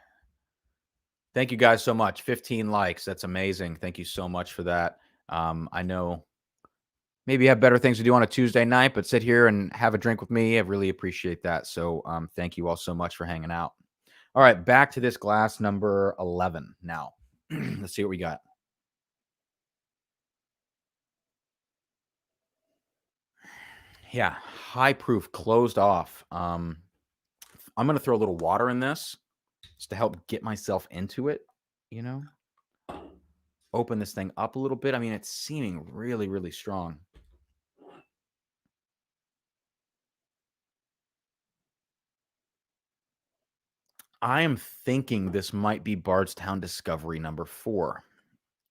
Thank you guys so much. 15 likes. That's amazing. Thank you so much for that. I know maybe you have better things to do on a Tuesday night, but sit here and have a drink with me. I really appreciate that. So thank you all so much for hanging out. All right, back to this glass number 11 now. Let's see what we got. Yeah, high proof, closed off. I'm going to throw a little water in this just to help get myself into it, you know? Open this thing up a little bit. I mean, it's seeming really, really strong. I am thinking this might be Bardstown Discovery number 4.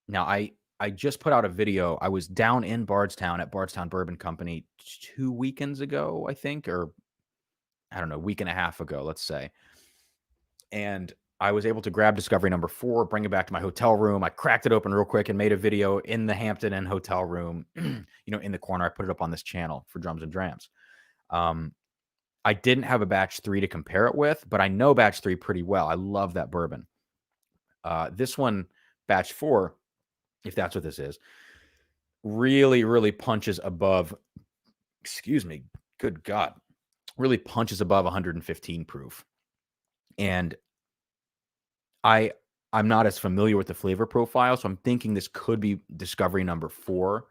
Now, I just put out a video. I was down in Bardstown at Bardstown Bourbon Company 2 weekends ago, I think, or I don't know, week and a half ago, let's say. And I was able to grab Discovery number 4, bring it back to my hotel room. I cracked it open real quick and made a video in the Hampton Inn hotel room, in the corner. I put it up on this channel for Drums and Drams. I didn't have a batch 3 to compare it with, but I know batch 3 pretty well. I love that bourbon. This one, batch 4, if that's what this is, really, really punches above, excuse me, good God, really punches above 115 proof. And I'm not as familiar with the flavor profile, so I'm thinking this could be Discovery number 4.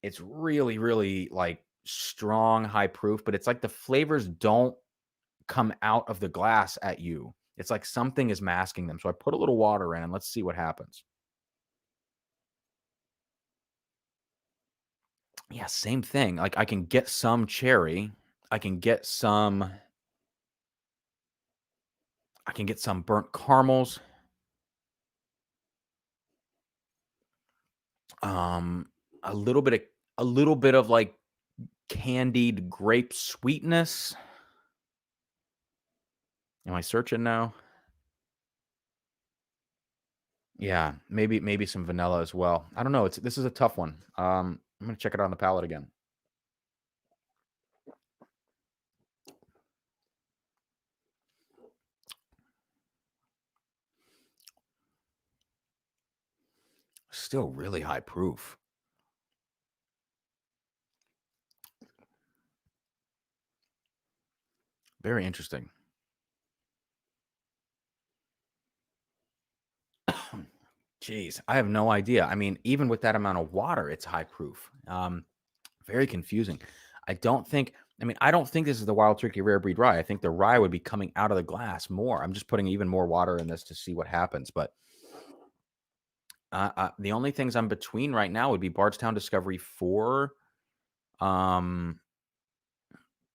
It's really, really like strong, high proof, but it's like the flavors don't come out of the glass at you. It's like something is masking them. So I put a little water in and let's see what happens. Yeah, same thing. Like I can get some cherry. I can get some burnt caramels. Um a little bit of like candied grape sweetness. Am I searching now? Yeah, maybe some vanilla as well. I don't know. This is a tough one. I'm gonna check it on the palate again. Still really high proof. Very interesting. Jeez, I have no idea. I mean, even with that amount of water, it's high proof. Very confusing. I don't think this is the Wild Turkey Rare Breed rye. I think the rye would be coming out of the glass more. I'm just putting even more water in this to see what happens. But the only things I'm between right now would be Bardstown Discovery 4.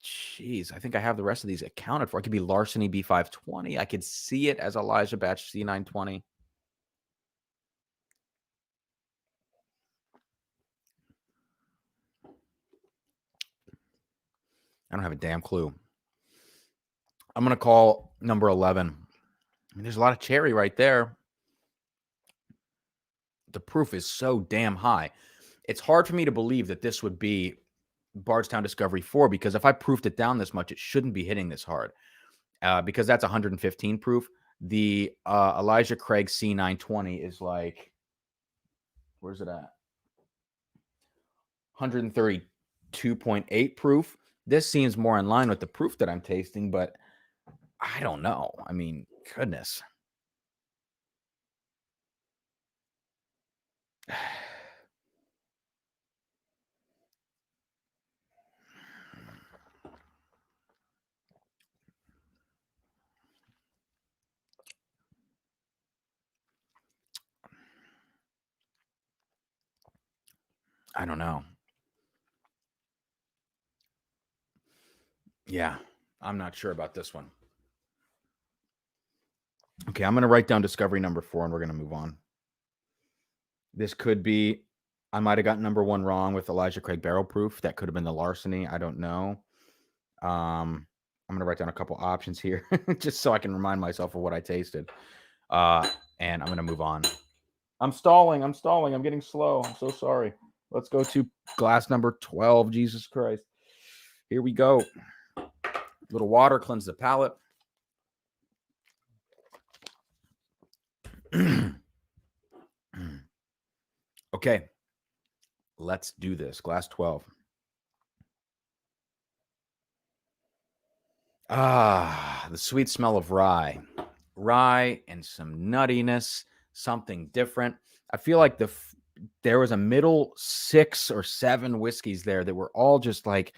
Jeez, I think I have the rest of these accounted for. It could be Larceny B520. I could see it as Elijah Batch C920. I don't have a damn clue. I'm going to call number 11. I mean, there's a lot of cherry right there. The proof is so damn high. It's hard for me to believe that this would be Bardstown Discovery 4 because if I proofed it down this much, it shouldn't be hitting this hard because that's 115 proof. The Elijah Craig C920 is like, where's it at? 132.8 proof. This seems more in line with the proof that I'm tasting, but I don't know. I mean, goodness. I don't know. Yeah, I'm not sure about this one. Okay, I'm going to write down Discovery number 4 and we're going to move on. This could be I might have gotten number 1 wrong with Elijah Craig Barrel Proof. That could have been the Larceny. I don't know. I'm going to write down a couple options here just so I can remind myself of what I tasted. And I'm going to move on. I'm stalling. I'm getting slow. I'm so sorry. Let's go to glass number 12. Jesus Christ. Here we go. A little water, cleanse the palate. Okay. Let's do this. Glass 12. The sweet smell of rye. Rye and some nuttiness, something different. I feel like there was a middle 6 or 7 whiskeys there that were all just like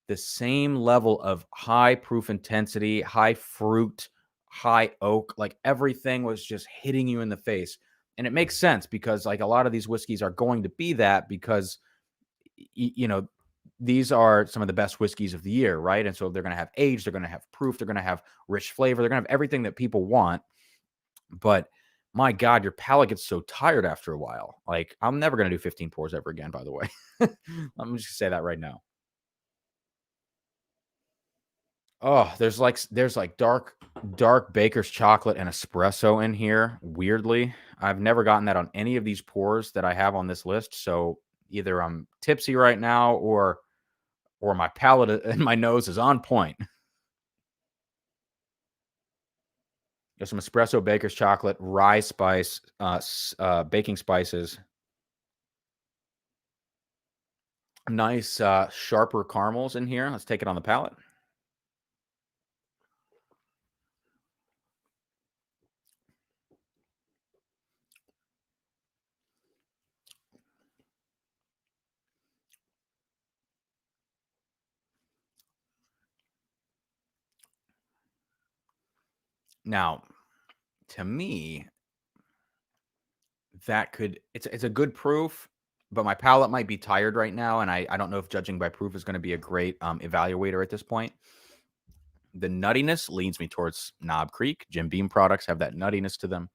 the same level of high proof intensity, high fruit, high oak. Like everything was just hitting you in the face. And it makes sense because like a lot of these whiskeys are going to be that because, you know, these are some of the best whiskeys of the year, right? And so they're going to have age, they're going to have proof, they're going to have rich flavor, they're going to have everything that people want. But my God, your palate gets so tired after a while. Like I'm never going to do 15 pours ever again, by the way. I'm just gonna say that right now. Oh, there's like dark baker's chocolate and espresso in here. Weirdly, I've never gotten that on any of these pours that I have on this list. So either I'm tipsy right now or my palate and my nose is on point. There's some espresso, baker's chocolate, rye spice, baking spices. Nice sharper caramels in here. Let's take it on the palate. Now, to me, it's a good proof, but my palate might be tired right now, and I don't know if judging by proof is going to be a great evaluator at this point. The nuttiness leads me towards Knob Creek. Jim Beam products have that nuttiness to them.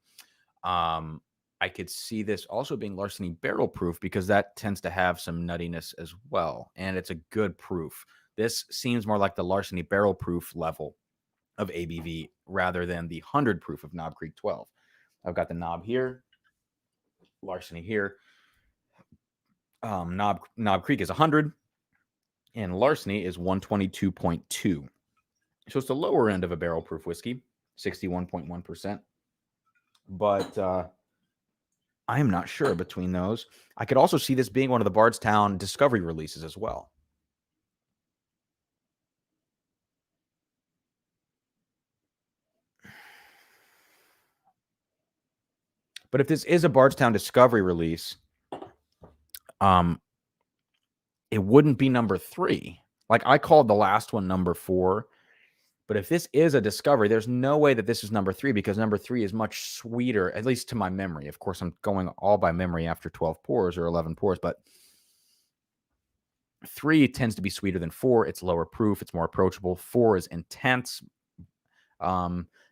I could see this also being Larceny barrel proof because that tends to have some nuttiness as well, and it's a good proof. This seems more like the Larceny barrel proof level of ABV rather than the 100 proof of Knob Creek 12. I've got the knob here, Larceny here. Knob Creek is 100, and Larceny is 122.2. So it's the lower end of a barrel proof whiskey, 61.1%. But I am not sure between those. I could also see this being one of the Bardstown Discovery releases as well. But if this is a Bardstown Discovery release, it wouldn't be number 3. Like I called the last one number 4. But if this is a Discovery, there's no way that this is number 3 because number 3 is much sweeter, at least to my memory. Of course, I'm going all by memory after 12 pours or 11 pours, but 3 tends to be sweeter than 4. It's lower proof. It's more approachable. 4 is intense.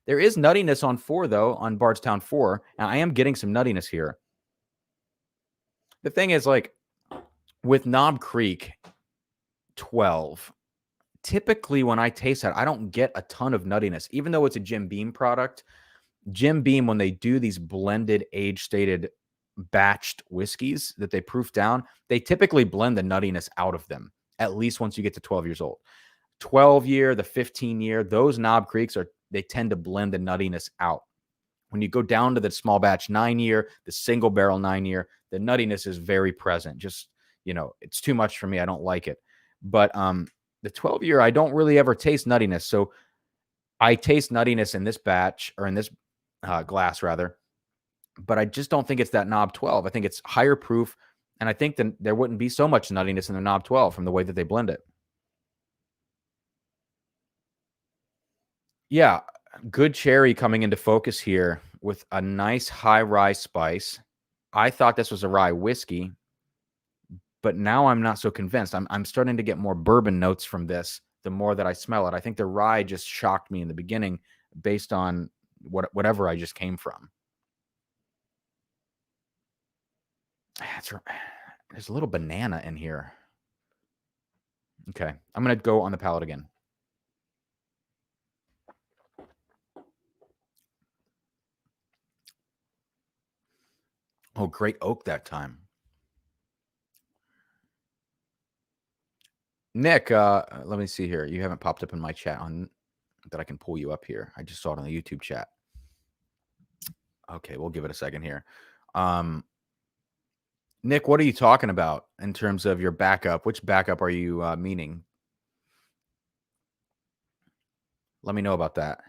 There is nuttiness on 4, though, on Bardstown 4. And I am getting some nuttiness here. The thing is, like, with Knob Creek 12, typically when I taste that, I don't get a ton of nuttiness. Even though it's a Jim Beam product, Jim Beam, when they do these blended, age-stated, batched whiskeys that they proof down, they typically blend the nuttiness out of them, at least once you get to 12 years old. 12-year, the 15-year, those Knob Creeks they tend to blend the nuttiness out. When you go down to the small batch 9-year, the single barrel 9-year, the nuttiness is very present. Just, it's too much for me. I don't like it. But the 12-year, I don't really ever taste nuttiness. So I taste nuttiness in this batch, or in this glass rather, but I just don't think it's that Knob 12. I think it's higher proof, and I think that there wouldn't be so much nuttiness in the Knob 12 from the way that they blend it. Yeah, good cherry coming into focus here with a nice high rye spice. I thought this was a rye whiskey, but now I'm not so convinced. I'm starting to get more bourbon notes from this the more that I smell it. I think the rye just shocked me in the beginning based on whatever I just came from. That's right. There's a little banana in here. Okay, I'm going to go on the palate again. Oh, great oak that time. Nick, let me see here. You haven't popped up in my chat on that I can pull you up here. I just saw it on the YouTube chat. Okay, we'll give it a second here. Nick, what are you talking about in terms of your backup? Which backup are you meaning? Let me know about that.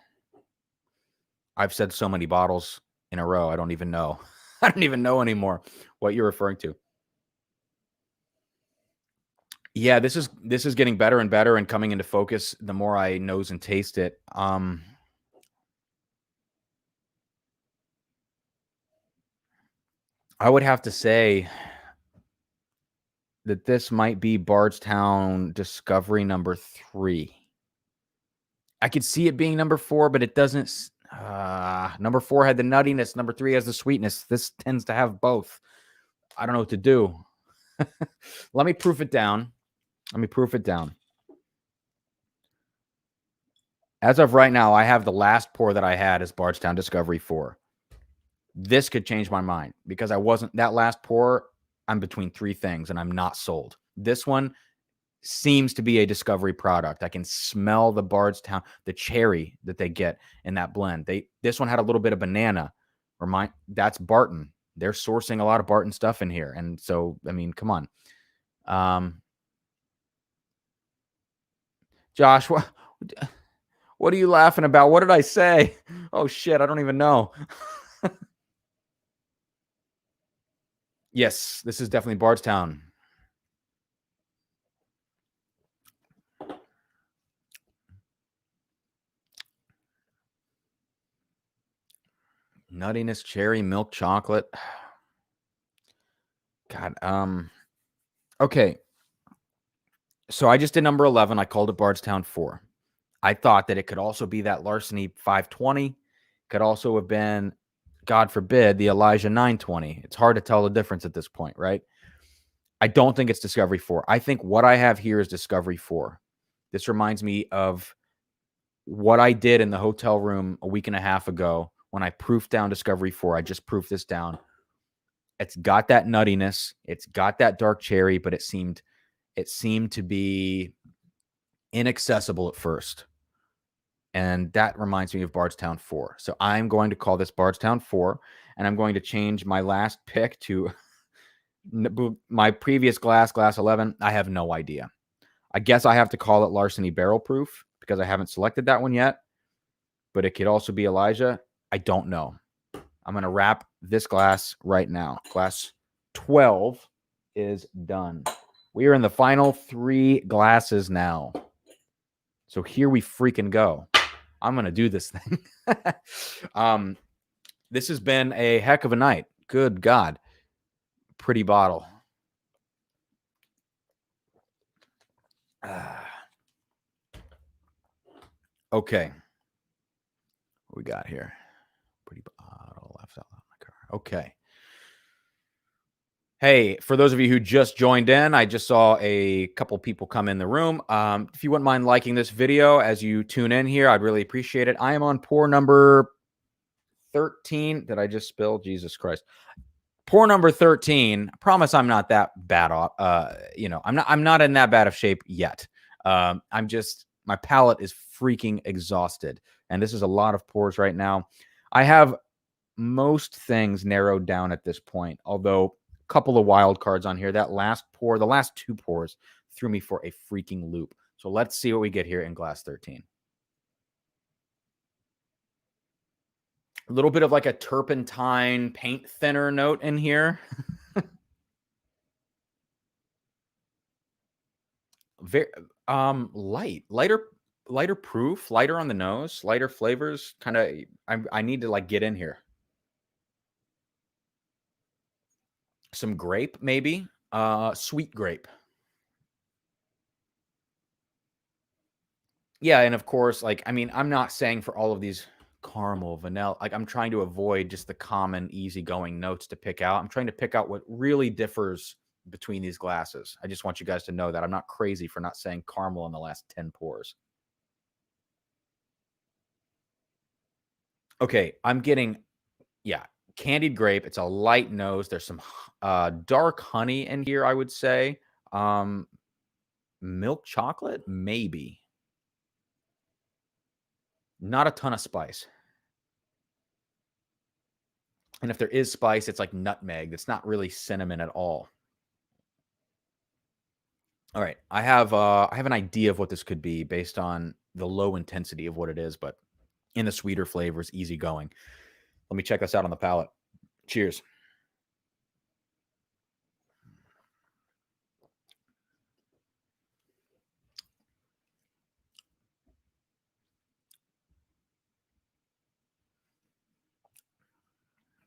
I've said so many bottles in a row. I don't even know. I don't even know anymore what you're referring to. Yeah, this is getting better and better and coming into focus the more I nose and taste it. I would have to say that this might be Bardstown Discovery number 3. I could see it being number 4, but it doesn't. Number 4 had the nuttiness. Number 3 has the sweetness. This tends to have both. I don't know what to do. Let me proof it down. As of right now, I have the last pour that I had as Bardstown Discovery 4. This could change my mind because I wasn't that last pour. I'm between 3 things and I'm not sold. This one seems to be a Discovery product. I can smell the Bardstown, the cherry that they get in that blend. This one had a little bit of banana. That's Barton. They're sourcing a lot of Barton stuff in here. And so, I mean, come on. Josh, what are you laughing about? What did I say? Oh shit, I don't even know. Yes, this is definitely Bardstown. Nuttiness, cherry, milk, chocolate. God, okay. So I just did number 11. I called it Bardstown 4. I thought that it could also be that Larceny 520. Could also have been, God forbid, the Elijah 920. It's hard to tell the difference at this point, right? I don't think it's Discovery 4. I think what I have here is Discovery 4. This reminds me of what I did in the hotel room a week and a half ago when I proofed down Discovery 4. I just proofed this down. It's got that nuttiness. It's got that dark cherry, but it seemed to be inaccessible at first. And that reminds me of Bardstown 4. So I'm going to call this Bardstown 4, and I'm going to change my last pick to my previous glass 11. I have no idea. I guess I have to call it Larceny Barrel Proof because I haven't selected that one yet. But it could also be Elijah. I don't know. I'm going to wrap this glass right now. Glass 12 is done. We are in the final 3 glasses now. So here we freaking go. I'm going to do this thing. This has been a heck of a night. Good God. Pretty bottle. Okay. What we got here? Pretty bottle left out of my car. Okay. Hey, for those of you who just joined in, I just saw a couple people come in the room. If you wouldn't mind liking this video as you tune in here, I'd really appreciate it. I am on pour number 13. Did I just spill? Jesus Christ. Pour number 13. I promise I'm not that bad off. I'm not in that bad of shape yet. I'm just, my palate is freaking exhausted. And this is a lot of pours right now. I have most things narrowed down at this point, although a couple of wild cards on here. That last pour, the last 2 pours threw me for a freaking loop. So let's see what we get here in glass 13. A little bit of like a turpentine paint thinner note in here. Very lighter proof, lighter on the nose, lighter flavors. Kind of, I need to like get in here. Some grape, maybe. Sweet grape. Yeah, and of course, like, I mean, I'm not saying for all of these caramel, vanilla, like I'm trying to avoid just the common easygoing notes to pick out. I'm trying to pick out what really differs between these glasses. I just want you guys to know that I'm not crazy for not saying caramel in the last 10 pours. Okay, I'm getting, yeah, candied grape. It's a light nose. There's some dark honey in here, I would say. Milk chocolate, maybe. Not a ton of spice. And if there is spice, it's like nutmeg. It's not really cinnamon at all. All right, I have an idea of what this could be based on the low intensity of what it is, but in the sweeter flavors, easy going. Let me check this out on the palate. Cheers.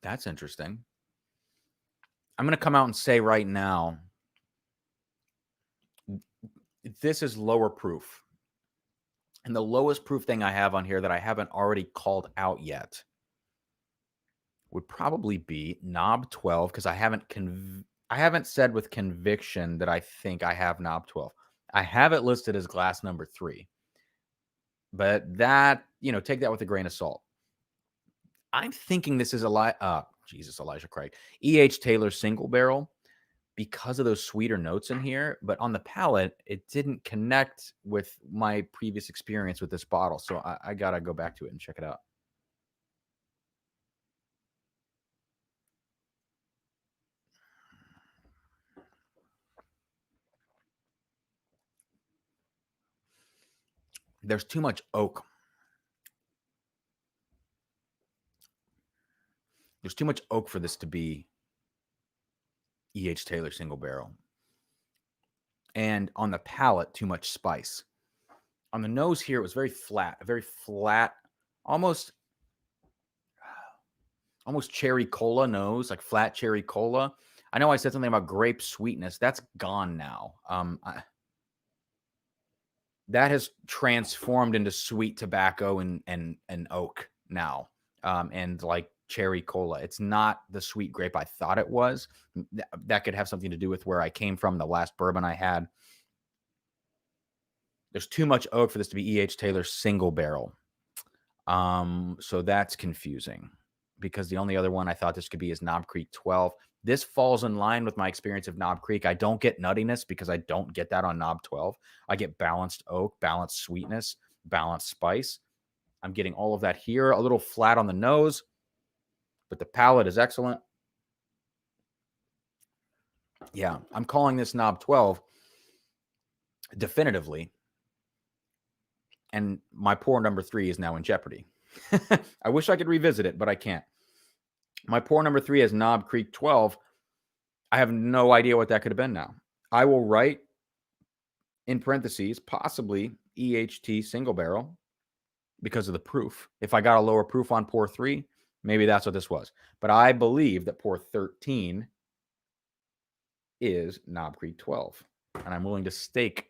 That's interesting. I'm going to come out and say right now, this is lower proof. And the lowest proof thing I have on here that I haven't already called out yet would probably be Knob 12, because I haven't said with conviction that I think I have Knob 12. I have it listed as glass number 3. But that, take that with a grain of salt. I'm thinking this is Elijah Craig. E.H. Taylor single barrel, because of those sweeter notes in here. But on the palate, it didn't connect with my previous experience with this bottle. So I got to go back to it and check it out. There's too much oak. There's too much oak for this to be E.H. Taylor single barrel. And on the palate, too much spice. On the nose here, it was very flat, almost cherry cola nose, like flat cherry cola. I know I said something about grape sweetness. That's gone now. That has transformed into sweet tobacco and oak now, and like cherry cola. It's not the sweet grape I thought it was. That could have something to do with where I came from, the last bourbon I had. There's too much oak for this to be E.H. Taylor single barrel. So that's confusing, because the only other one I thought this could be is Knob Creek 12. This falls in line with my experience of Knob Creek. I don't get nuttiness because I don't get that on Knob 12. I get balanced oak, balanced sweetness, balanced spice. I'm getting all of that here. A little flat on the nose, but the palate is excellent. Yeah, I'm calling this Knob 12 definitively. And my pour number 3 is now in jeopardy. I wish I could revisit it, but I can't. My pour number 3 is Knob Creek 12. I have no idea what that could have been now. I will write in parentheses, possibly EHT single barrel, because of the proof. If I got a lower proof on pour 3, maybe that's what this was. But I believe that pour 13 is Knob Creek 12. And I'm willing to stake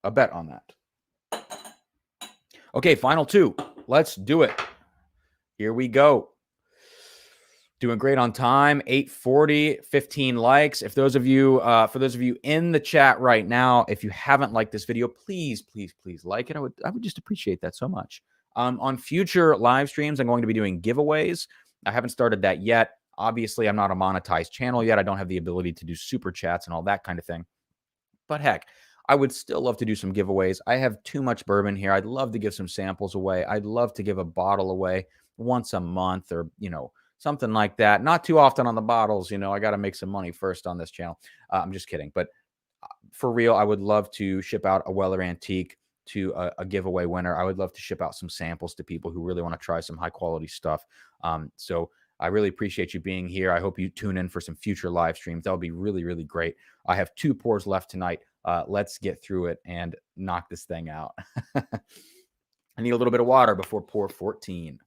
a bet on that. Okay, final 2. Let's do it. Here we go. Doing great on time, 8:40, 15 likes. If those of you, for those of you in the chat right now, if you haven't liked this video, please, please, please like it. I would just appreciate that so much. On future live streams, I'm going to be doing giveaways. I haven't started that yet. Obviously, I'm not a monetized channel yet. I don't have the ability to do super chats and all that kind of thing. But heck, I would still love to do some giveaways. I have too much bourbon here. I'd love to give some samples away. I'd love to give a bottle away once a month, or, something like that. Not too often on the bottles. I got to make some money first on this channel. I'm just kidding. But for real, I would love to ship out a Weller Antique to a giveaway winner. I would love to ship out some samples to people who really want to try some high quality stuff. So I really appreciate you being here. I hope you tune in for some future live streams. That would be really, really great. I have 2 pours left tonight. Let's get through it and knock this thing out. I need a little bit of water before pour 14.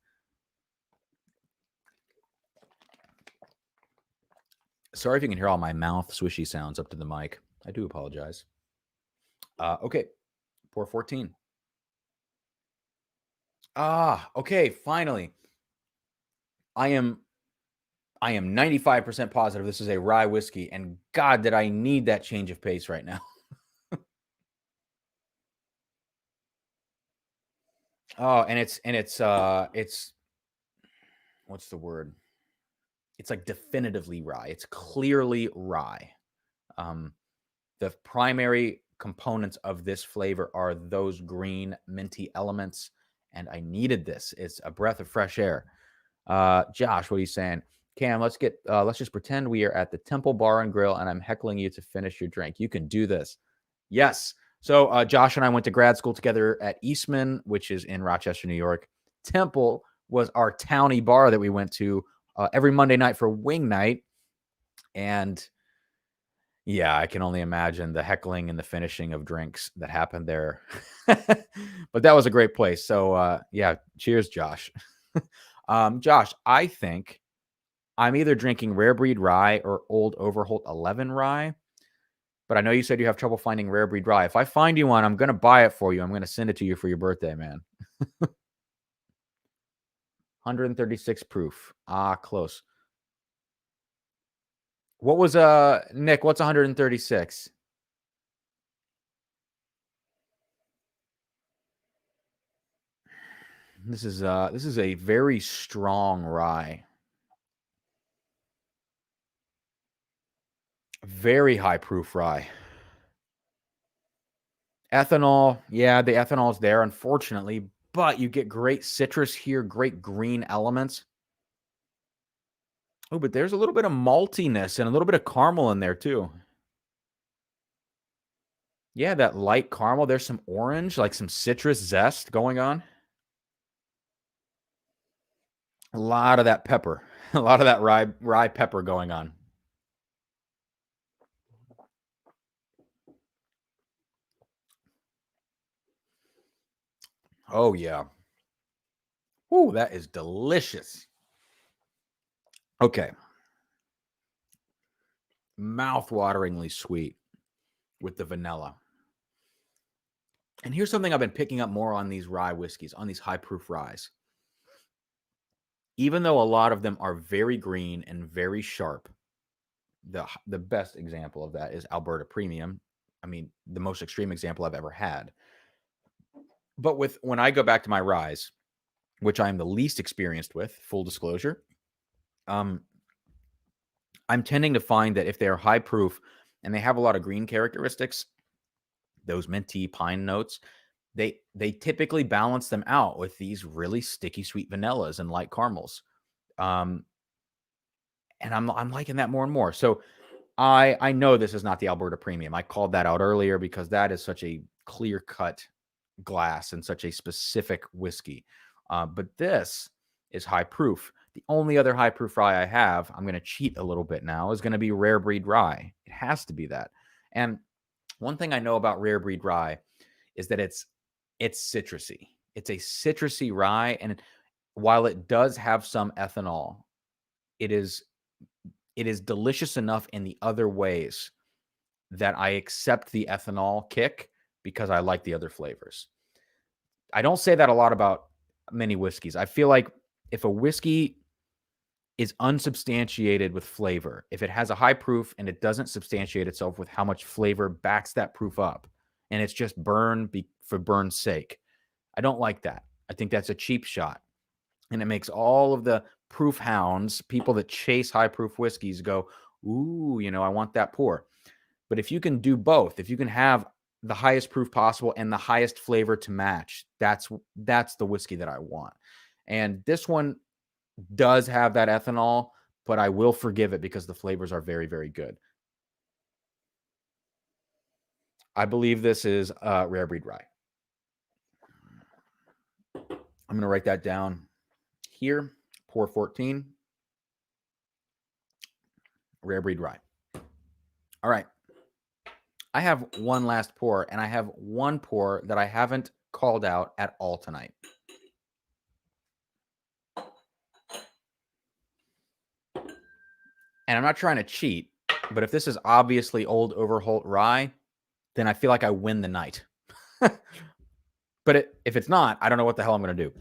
Sorry if you can hear all my mouth swishy sounds up to the mic. I do apologize. Okay, pour 14. Okay, finally. I am I am 95% positive this is a rye whiskey, and God, did I need that change of pace right now. Oh, and it's what's the word? It's like definitively rye. It's clearly rye. Um, the primary components of this flavor are those green minty elements, and I needed this. It's a breath of fresh air. Josh, what are you saying? Cam, let's just pretend we are at the Temple Bar and Grill, and I'm heckling you to finish your drink. You can do this. Yes. So Josh and I went to grad school together at Eastman, which is in Rochester, New York. Temple was our towny bar that we went to every Monday night for wing night. And yeah, I can only imagine the heckling and the finishing of drinks that happened there. But that was a great place. So yeah, cheers, Josh. Josh, I think I'm either drinking Rare Breed Rye or Old Overholt 11 Rye. But I know you said you have trouble finding Rare Breed Rye. If I find you one, I'm going to buy it for you. I'm going to send it to you for your birthday, man. 136 proof. Ah, close. What was Nick, what's 136? This is a very strong rye. Very high proof rye. Ethanol, yeah, the ethanol is there, unfortunately, but you get great citrus here, great green elements. Oh, but there's a little bit of maltiness and a little bit of caramel in there too. Yeah, that light caramel. There's some orange, like some citrus zest going on. A lot of that pepper, a lot of that rye pepper going on. Oh yeah. Ooh, that is delicious. Okay. Mouth-wateringly sweet with the vanilla. And here's something I've been picking up more on these rye whiskeys, on these high proof ryes. Even though a lot of them are very green and very sharp, the best example of that is Alberta Premium. I mean, the most extreme example I've ever had. But when I go back to my ryes, which I am the least experienced with, full disclosure, um, I'm tending to find that if they are high proof and they have a lot of green characteristics, those minty pine notes, they typically balance them out with these really sticky sweet vanillas and light caramels. Um, and I'm liking that more and more. So I know this is not the Alberta Premium. I called that out earlier because that is such a clear cut glass and such a specific whiskey. But this is high proof. The only other high proof rye I have, I'm going to cheat a little bit now, is going to be Rare Breed Rye. It has to be that. And one thing I know about Rare Breed Rye is that it's citrusy. It's a citrusy rye, and while it does have some ethanol, it is it is delicious enough in the other ways that I accept the ethanol kick because I like the other flavors. I don't say that a lot about many whiskeys. I feel like if a whiskey is unsubstantiated with flavor, if it has a high proof and it doesn't substantiate itself with how much flavor backs that proof up, and it's just for burn's sake, I don't like that. I think that's a cheap shot. And it makes all of the proof hounds, people that chase high proof whiskeys, go, ooh, I want that pour. But if you can do both, if you can have the highest proof possible and the highest flavor to match, that's the whiskey that I want. And this one does have that ethanol, but I will forgive it because the flavors are very, very good. I believe this is Rare Breed Rye. I'm going to write that down here. Pour 14. Rare Breed Rye. All right. I have one last pour, and I have one pour that I haven't called out at all tonight. And I'm not trying to cheat, but if this is obviously Old Overholt Rye, then I feel like I win the night. But if it's not, I don't know what the hell I'm going to do.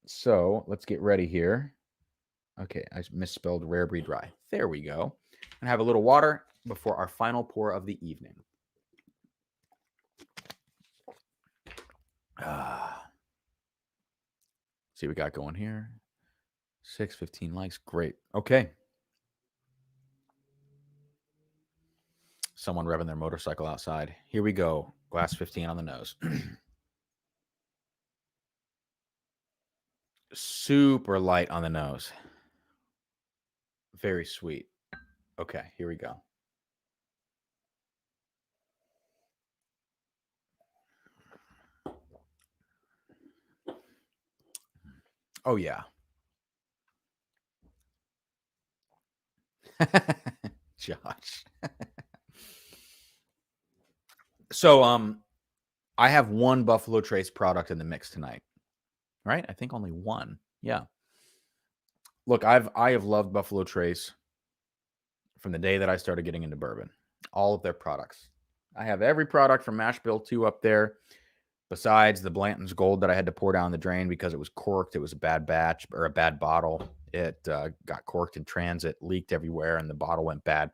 So let's get ready here. Okay, I misspelled rare breed rye. There we go. And have a little water before our final pour of the evening. See what we got going here. 615 likes. Great. Okay. Someone revving their motorcycle outside. Here we go. Glass 15 on the nose. Super light on the nose. Very sweet. Okay, here we go. Oh, yeah. Josh. So, I have one Buffalo Trace product in the mix tonight, right? I think only one. Yeah. Look, I have loved Buffalo Trace from the day that I started getting into bourbon. All of their products. I have every product from Mash Bill 2 up there, besides the Blanton's Gold that I had to pour down the drain because it was corked. It was a bad batch or a bad bottle. It got corked in transit, leaked everywhere, and the bottle went bad.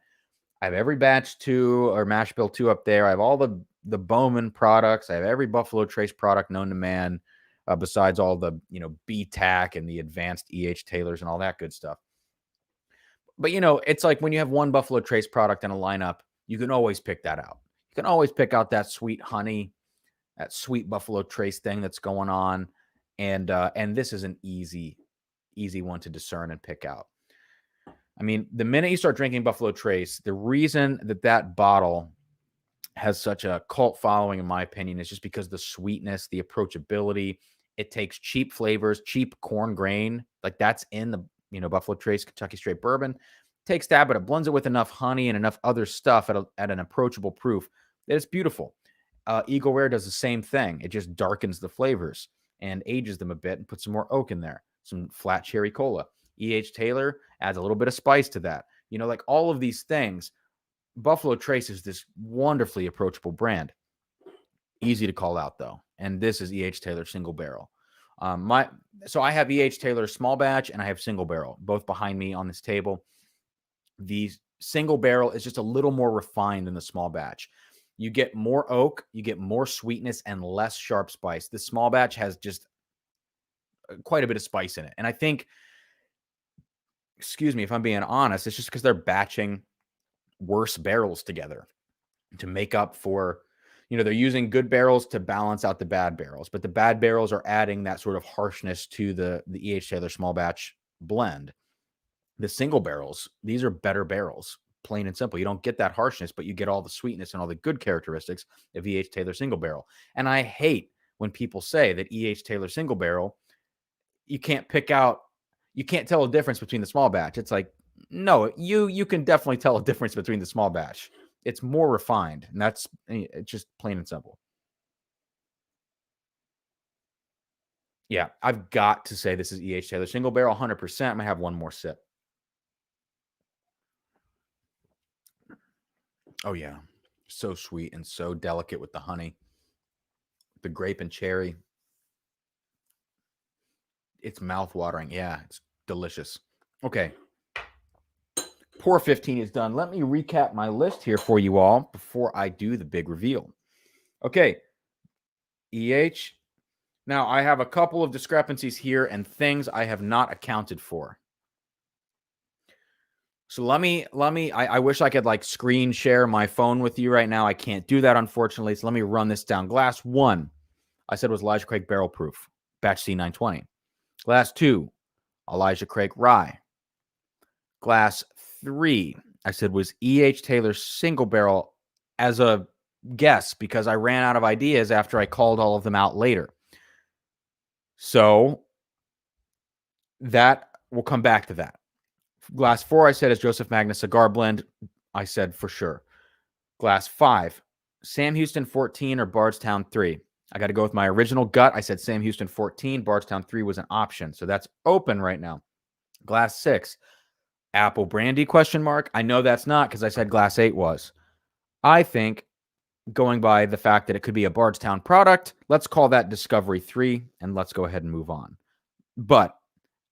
I have every batch 2 or Mash Bill 2 up there. I have all the Bowman products. I have every Buffalo Trace product known to man, besides all the, BTAC and the advanced E.H. Taylors and all that good stuff. But, it's like when you have one Buffalo Trace product in a lineup, you can always pick that out. You can always pick out that sweet honey, that sweet Buffalo Trace thing that's going on. And this is an easy one to discern and pick out. I mean, the minute you start drinking Buffalo Trace, the reason that bottle has such a cult following, in my opinion, is just because the sweetness, the approachability. It takes cheap flavors, cheap corn grain, like that's in the Buffalo Trace Kentucky Straight Bourbon. Takes that, but it blends it with enough honey and enough other stuff at an approachable proof that it's beautiful. Eagle Rare does the same thing. It just darkens the flavors and ages them a bit and puts some more oak in there, some flat cherry cola. E.H. Taylor adds a little bit of spice to that. Like all of these things. Buffalo Trace is this wonderfully approachable brand. Easy to call out, though. And this is E.H. Taylor single barrel. So I have E.H. Taylor small batch and I have single barrel, both behind me on this table. The single barrel is just a little more refined than the small batch. You get more oak, you get more sweetness and less sharp spice. The small batch has just quite a bit of spice in it. And I think, excuse me, if I'm being honest, it's just because they're batching worse barrels together to make up for, they're using good barrels to balance out the bad barrels, but the bad barrels are adding that sort of harshness to the E.H. Taylor small batch blend. The single barrels, these are better barrels, plain and simple. You don't get that harshness, but you get all the sweetness and all the good characteristics of E.H. Taylor single barrel. And I hate when people say that E.H. Taylor single barrel, you can't tell a difference between the small batch. It's like, no, you can definitely tell a difference between the small batch. It's more refined, and it's just plain and simple. Yeah, I've got to say this is E.H. Taylor single barrel, 100%. I'm going to have one more sip. Oh, yeah. So sweet and so delicate with the honey. The grape and cherry. It's mouth-watering. Yeah, it's delicious. Okay. Pour 15 is done. Let me recap my list here for you all before I do the big reveal. Okay. EH. Now, I have a couple of discrepancies here and things I have not accounted for. So I wish I could like screen share my phone with you right now. I can't do that, unfortunately. So let me run this down. Glass 1, I said was Elijah Craig Barrel Proof, batch C920. Glass 2, Elijah Craig Rye. Glass 3, I said was E.H. Taylor single barrel as a guess because I ran out of ideas after I called all of them out later. So that we'll come back to that. Glass 4, I said is Joseph Magnus Cigar Blend. I said for sure. Glass 5, Sam Houston 14 or Bardstown 3. I got to go with my original gut. I said Sam Houston 14. Bardstown 3 was an option. So that's open right now. Glass 6, Apple Brandy ? I know that's not because I said Glass 8 was. I think going by the fact that it could be a Bardstown product, let's call that Discovery 3 and let's go ahead and move on. But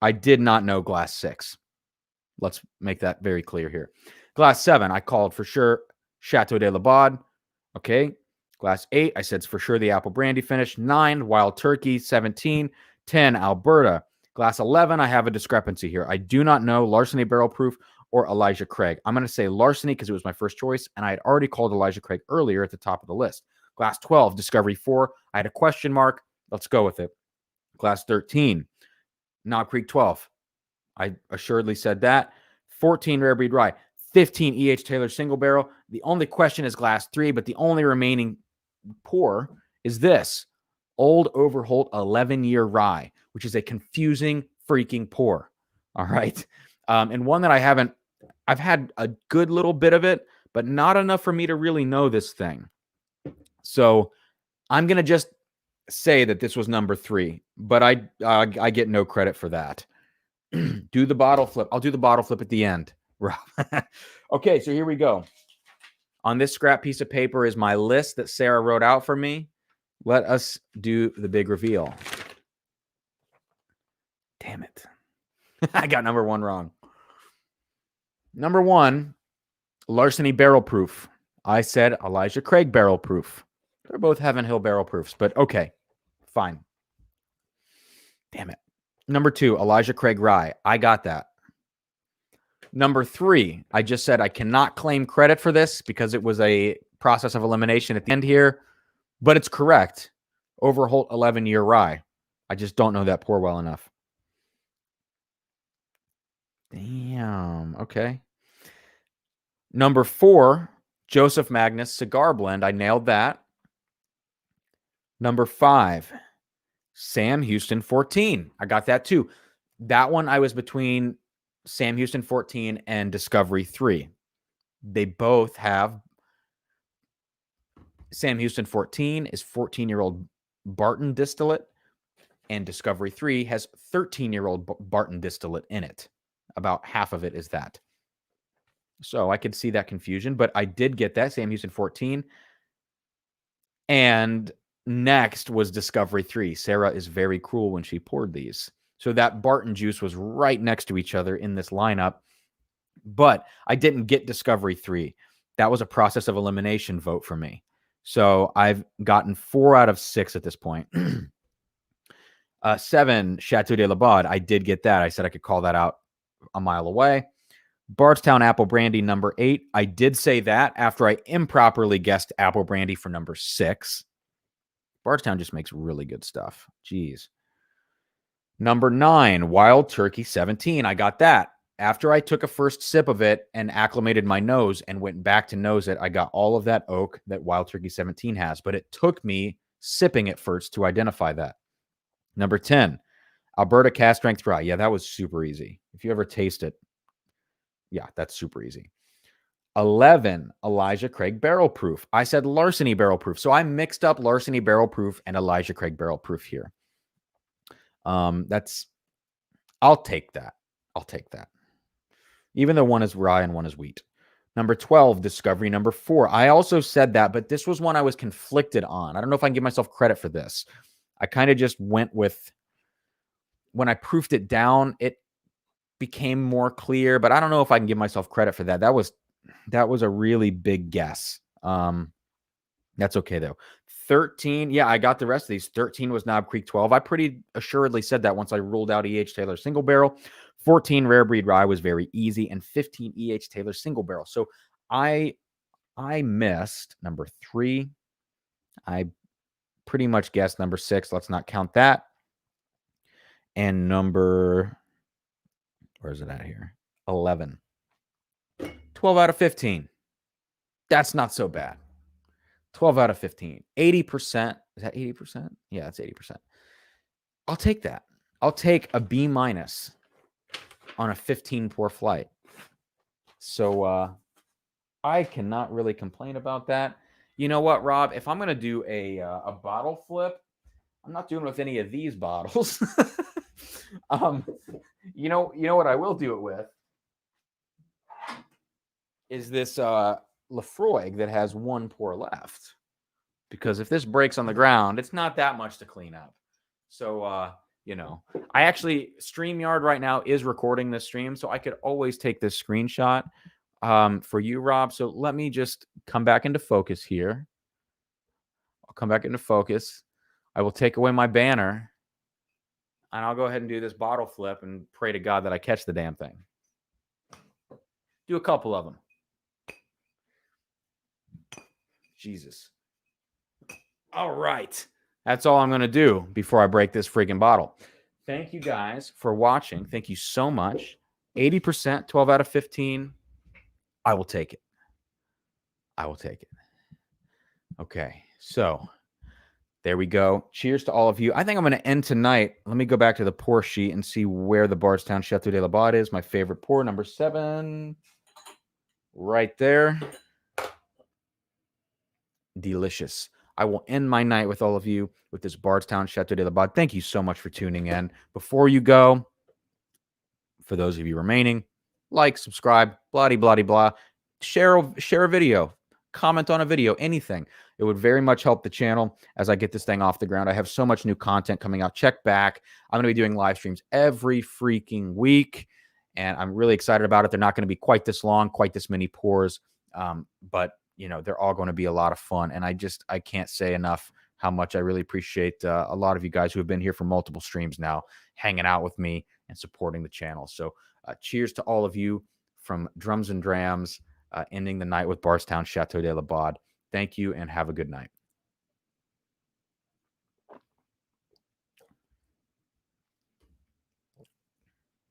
I did not know Glass 6. Let's make that very clear here. Glass 7, I called for sure Chateau de la Baude. Okay. Glass 8, I said for sure the apple brandy finish. 9, Wild Turkey. 17, 10, Alberta. Glass 11, I have a discrepancy here. I do not know Larceny Barrel Proof or Elijah Craig. I'm going to say Larceny because it was my first choice, and I had already called Elijah Craig earlier at the top of the list. Glass 12, Discovery 4. I had a question mark. Let's go with it. Glass 13, Knob Creek 12. I assuredly said that. 14, Rare Breed Rye. 15, E.H. Taylor Single Barrel. The only question is Glass 3, but the only remaining pour is this Old Overholt 11-year rye, which is a confusing freaking pour. All right. And one that I've had a good little bit of it, but not enough for me to really know this thing. So I'm going to just say that this was number 3, but I get no credit for that. Do the bottle flip. I'll do the bottle flip at the end. Okay, so here we go. On this scrap piece of paper is my list that Sarah wrote out for me. Let us do the big reveal. Damn it. I got number 1 wrong. Number 1, Larceny Barrel Proof. I said Elijah Craig Barrel Proof. They're both Heaven Hill Barrel Proofs, but okay, fine. Damn it. Number 2, Elijah Craig Rye. I got that. Number 3, I just said I cannot claim credit for this because it was a process of elimination at the end here, but it's correct. Overholt 11-year rye. I just don't know that pour well enough. Damn. Okay. Number 4, Joseph Magnus Cigar Blend. I nailed that. Number 5, Sam Houston 14. I got that too. That one I was between Sam Houston 14 and Discovery 3. They both have Sam Houston 14 is 14-year-old Barton distillate, and Discovery 3 has 13-year-old Barton distillate in it. About half of it is that. So I could see that confusion, but I did get that Sam Houston 14. And next was Discovery 3. Sarah is very cruel when she poured these. So that Barton juice was right next to each other in this lineup. But I didn't get Discovery 3. That was a process of elimination vote for me. So I've gotten 4 out of 6 at this point. 7, Chateau de la Baude. I did get that. I said I could call that out a mile away. Bardstown Apple Brandy, number 8. I did say that after I improperly guessed Apple Brandy for number 6. Bardstown just makes really good stuff. Jeez. Number 9, Wild Turkey 17. I got that. After I took a first sip of it and acclimated my nose and went back to nose it, I got all of that oak that Wild Turkey 17 has. But it took me sipping it first to identify that. Number 10, Alberta Cast Strength Rye. Yeah, that was super easy. If you ever taste it, yeah, that's super easy. 11, Elijah Craig Barrel Proof. I said Larceny Barrel Proof. So I mixed up Larceny Barrel Proof and Elijah Craig Barrel Proof here. I'll take that. I'll take that. Even though one is rye and one is wheat. Number 12, Discovery number 4. I also said that, but this was one I was conflicted on. I don't know if I can give myself credit for this. I kind of just went with, when I proofed it down, it became more clear, but I don't know if I can give myself credit for that. That was a really big guess. That's okay though. 13, yeah, I got the rest of these. 13 was Knob Creek 12. I pretty assuredly said that once I ruled out E.H. Taylor Single Barrel. 14, Rare Breed Rye was very easy, and 15, E.H. Taylor Single Barrel. So I missed number 3. I pretty much guessed number 6. Let's not count that. And number, where is it at here? 11. 12 out of 15. That's not so bad. 12 out of 15. 80%. Is that 80%? Yeah, that's 80%. I'll take that. I'll take a B- on a 15 pour flight. So I cannot really complain about that. You know what, Rob? If I'm going to do a bottle flip, I'm not doing it with any of these bottles. You know what I will do it with is this Lefroy that has 1 pour left. Because if this breaks on the ground, it's not that much to clean up. So you know, I actually, StreamYard right now is recording this stream, so I could always take this screenshot for you, Rob. So let me just come back into focus here. I'll come back into focus. I will take away my banner, and I'll go ahead and do this bottle flip and pray to God that I catch the damn thing. Do a couple of them. Jesus. All right. That's all I'm going to do before I break this freaking bottle. Thank you guys for watching. Thank you so much. 80%, 12 out of 15. I will take it. I will take it. Okay. So there we go. Cheers to all of you. I think I'm going to end tonight. Let me go back to the pour sheet and see where the Bardstown Chateau de la Bade is. My favorite pour, number 7. Right there. Delicious. I will end my night with all of you with this Bardstown Chateau de la Bade. Thank you so much for tuning in. Before you go, for those of you remaining, like, subscribe, blah, blah, blah. Share a video, comment on a video, anything. It would very much help the channel as I get this thing off the ground. I have so much new content coming out. Check back. I'm going to be doing live streams every freaking week, and I'm really excited about it. They're not going to be quite this long, quite this many pours, but you know, they're all going to be a lot of fun. And I can't say enough how much I really appreciate a lot of you guys who have been here for multiple streams now, hanging out with me and supporting the channel. So cheers to all of you from Drums and Drams, ending the night with Bardstown Chateau de la Bade. Thank you and have a good night.